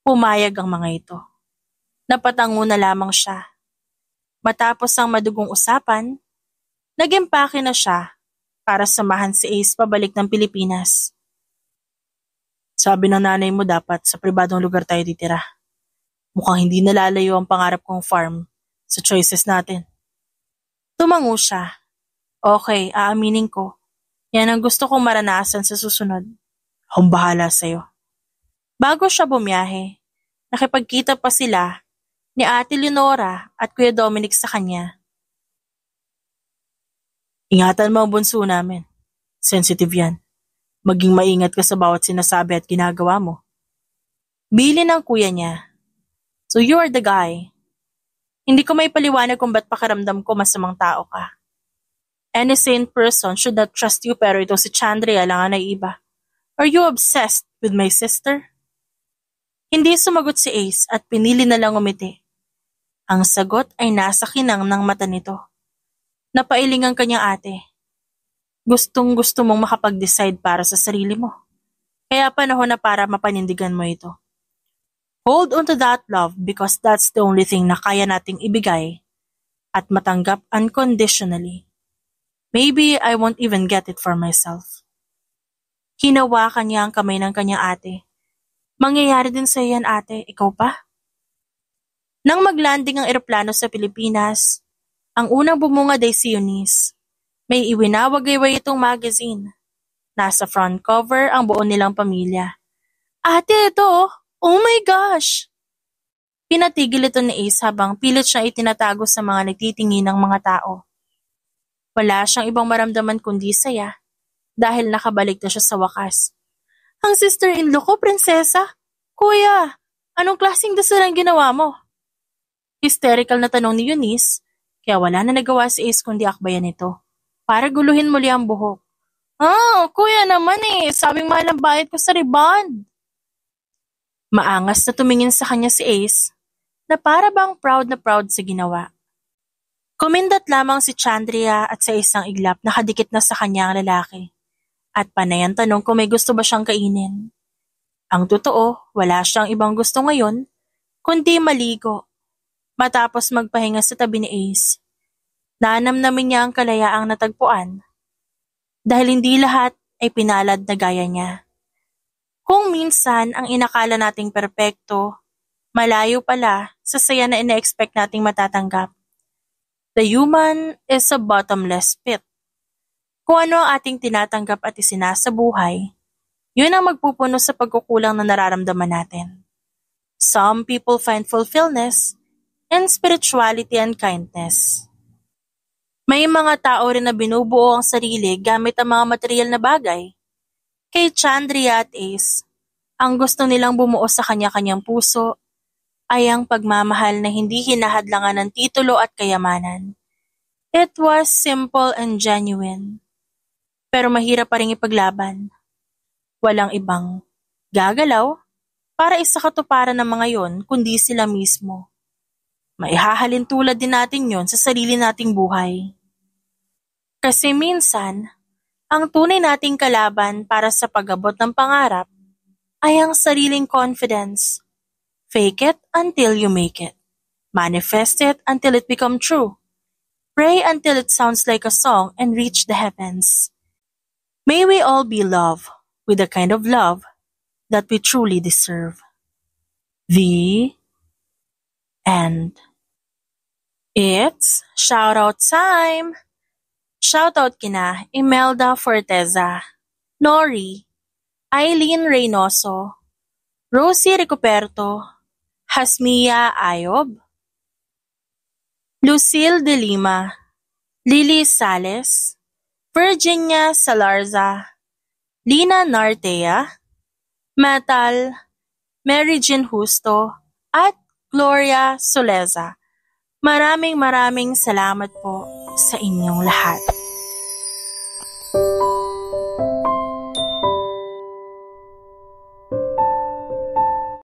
pumayag ang mga ito. Napatango na lamang siya. Matapos ang madugong usapan, nag-empake na siya para samahan si Ace pabalik ng Pilipinas. Sabi ng nanay mo dapat sa pribadong lugar tayo titira. Mukhang hindi nalalayo ang pangarap kong farm sa choices natin. Tumango siya. Okay, aaminin ko. Yan ang gusto kong maranasan sa susunod. Akong bahala sa'yo. Bago siya bumiyahe, nakipagkita pa sila ni Ate Leonora at Kuya Dominic sa kanya. Ingatan mo ang bunso namin. Sensitive yan. Maging maingat ka sa bawat sinasabi at ginagawa mo. Bili ng kuya niya. So you are the guy. Hindi ko may paliwanag kung ba't pakiramdam ko masamang tao ka. Any sane person should not trust you pero ito si Chandria lang ang naiiba. Are you obsessed with my sister? Hindi sumagot si Ace at pinili na lang umiti. Ang sagot ay nasa kinang ng mata nito. Napailing ang kanyang ate. Gustong-gusto mong makapag-decide para sa sarili mo. Kaya panahon na para mapanindigan mo ito. Hold on to that love because that's the only thing na kaya nating ibigay at matanggap unconditionally. Maybe I won't even get it for myself. Hinawakan niya ang kamay ng kanyang ate. Mangyayari din sa iyan ate, ikaw pa? Nang maglanding ang eroplano sa Pilipinas, ang unang bumungad ay si Eunice. May iwinawagayway itong magazine. Nasa front cover ang buo nilang pamilya. Ate, ito! Oh my gosh! Pinatigil ito ni Ace habang pilit siya itinatago sa mga nagtitingin ng mga tao. Wala siyang ibang maramdaman kundi saya dahil nakabalik na siya sa wakas. Ang sister-in-law ko, prinsesa? Kuya, anong klaseng dasal ang ginawa mo? Hysterical na tanong ni Eunice, kaya wala na nagawa si Ace kundi akbayan ito para guluhin muli ang buhok. Kuya naman sabing mahal ang bayad ko sa rebond. Maangas na tumingin sa kanya si Ace na para bang proud na proud sa ginawa. Kumindat lamang si Chandria at sa isang iglap nakadikit na sa kanya ang lalaki. At panay ang tanong kung may gusto ba siyang kainin. Ang totoo, wala siyang ibang gusto ngayon, kundi maligo. Matapos magpahinga sa tabi ni Ace, nanamnamin niya ang kalayaang natagpuan. Dahil hindi lahat ay pinalad na gaya niya. Kung minsan ang inakala nating perpekto, malayo pala sa saya na ina-expect nating matatanggap. The human is a bottomless pit. Kung ano ang ating tinatanggap at isinasa buhay, yun ang magpupuno sa pagkukulang na nararamdaman natin. Some people find fulfillment in spirituality and kindness. May mga tao rin na binubuo ang sarili gamit ang mga material na bagay. Kay Chandria at Ace, ang gusto nilang bumuo sa kanya-kanyang puso ay ang pagmamahal na hindi hinahadlangan ng titulo at kayamanan. It was simple and genuine. Pero mahirap pa rin ipaglaban. Walang ibang gagalaw para isakatuparan ng mga yon kundi sila mismo. Maihahalin tulad din natin yon sa sarili nating buhay. Kasi minsan, ang tunay nating kalaban para sa pag-abot ng pangarap ay ang sariling confidence. Fake it until you make it. Manifest it until it become true. Pray until it sounds like a song and reach the heavens. May we all be loved with the kind of love that we truly deserve. The end. It's shoutout time! Shoutout kina Imelda Forteza, Nori, Eileen Reynoso, Rosie Ricoperto, Hasmia Ayob, Lucille de Lima, Lily Sales, Virginia Salarza, Lina Nartea, Metal, Mary Jean Justo, at Gloria Soleza. Maraming salamat po sa inyong lahat.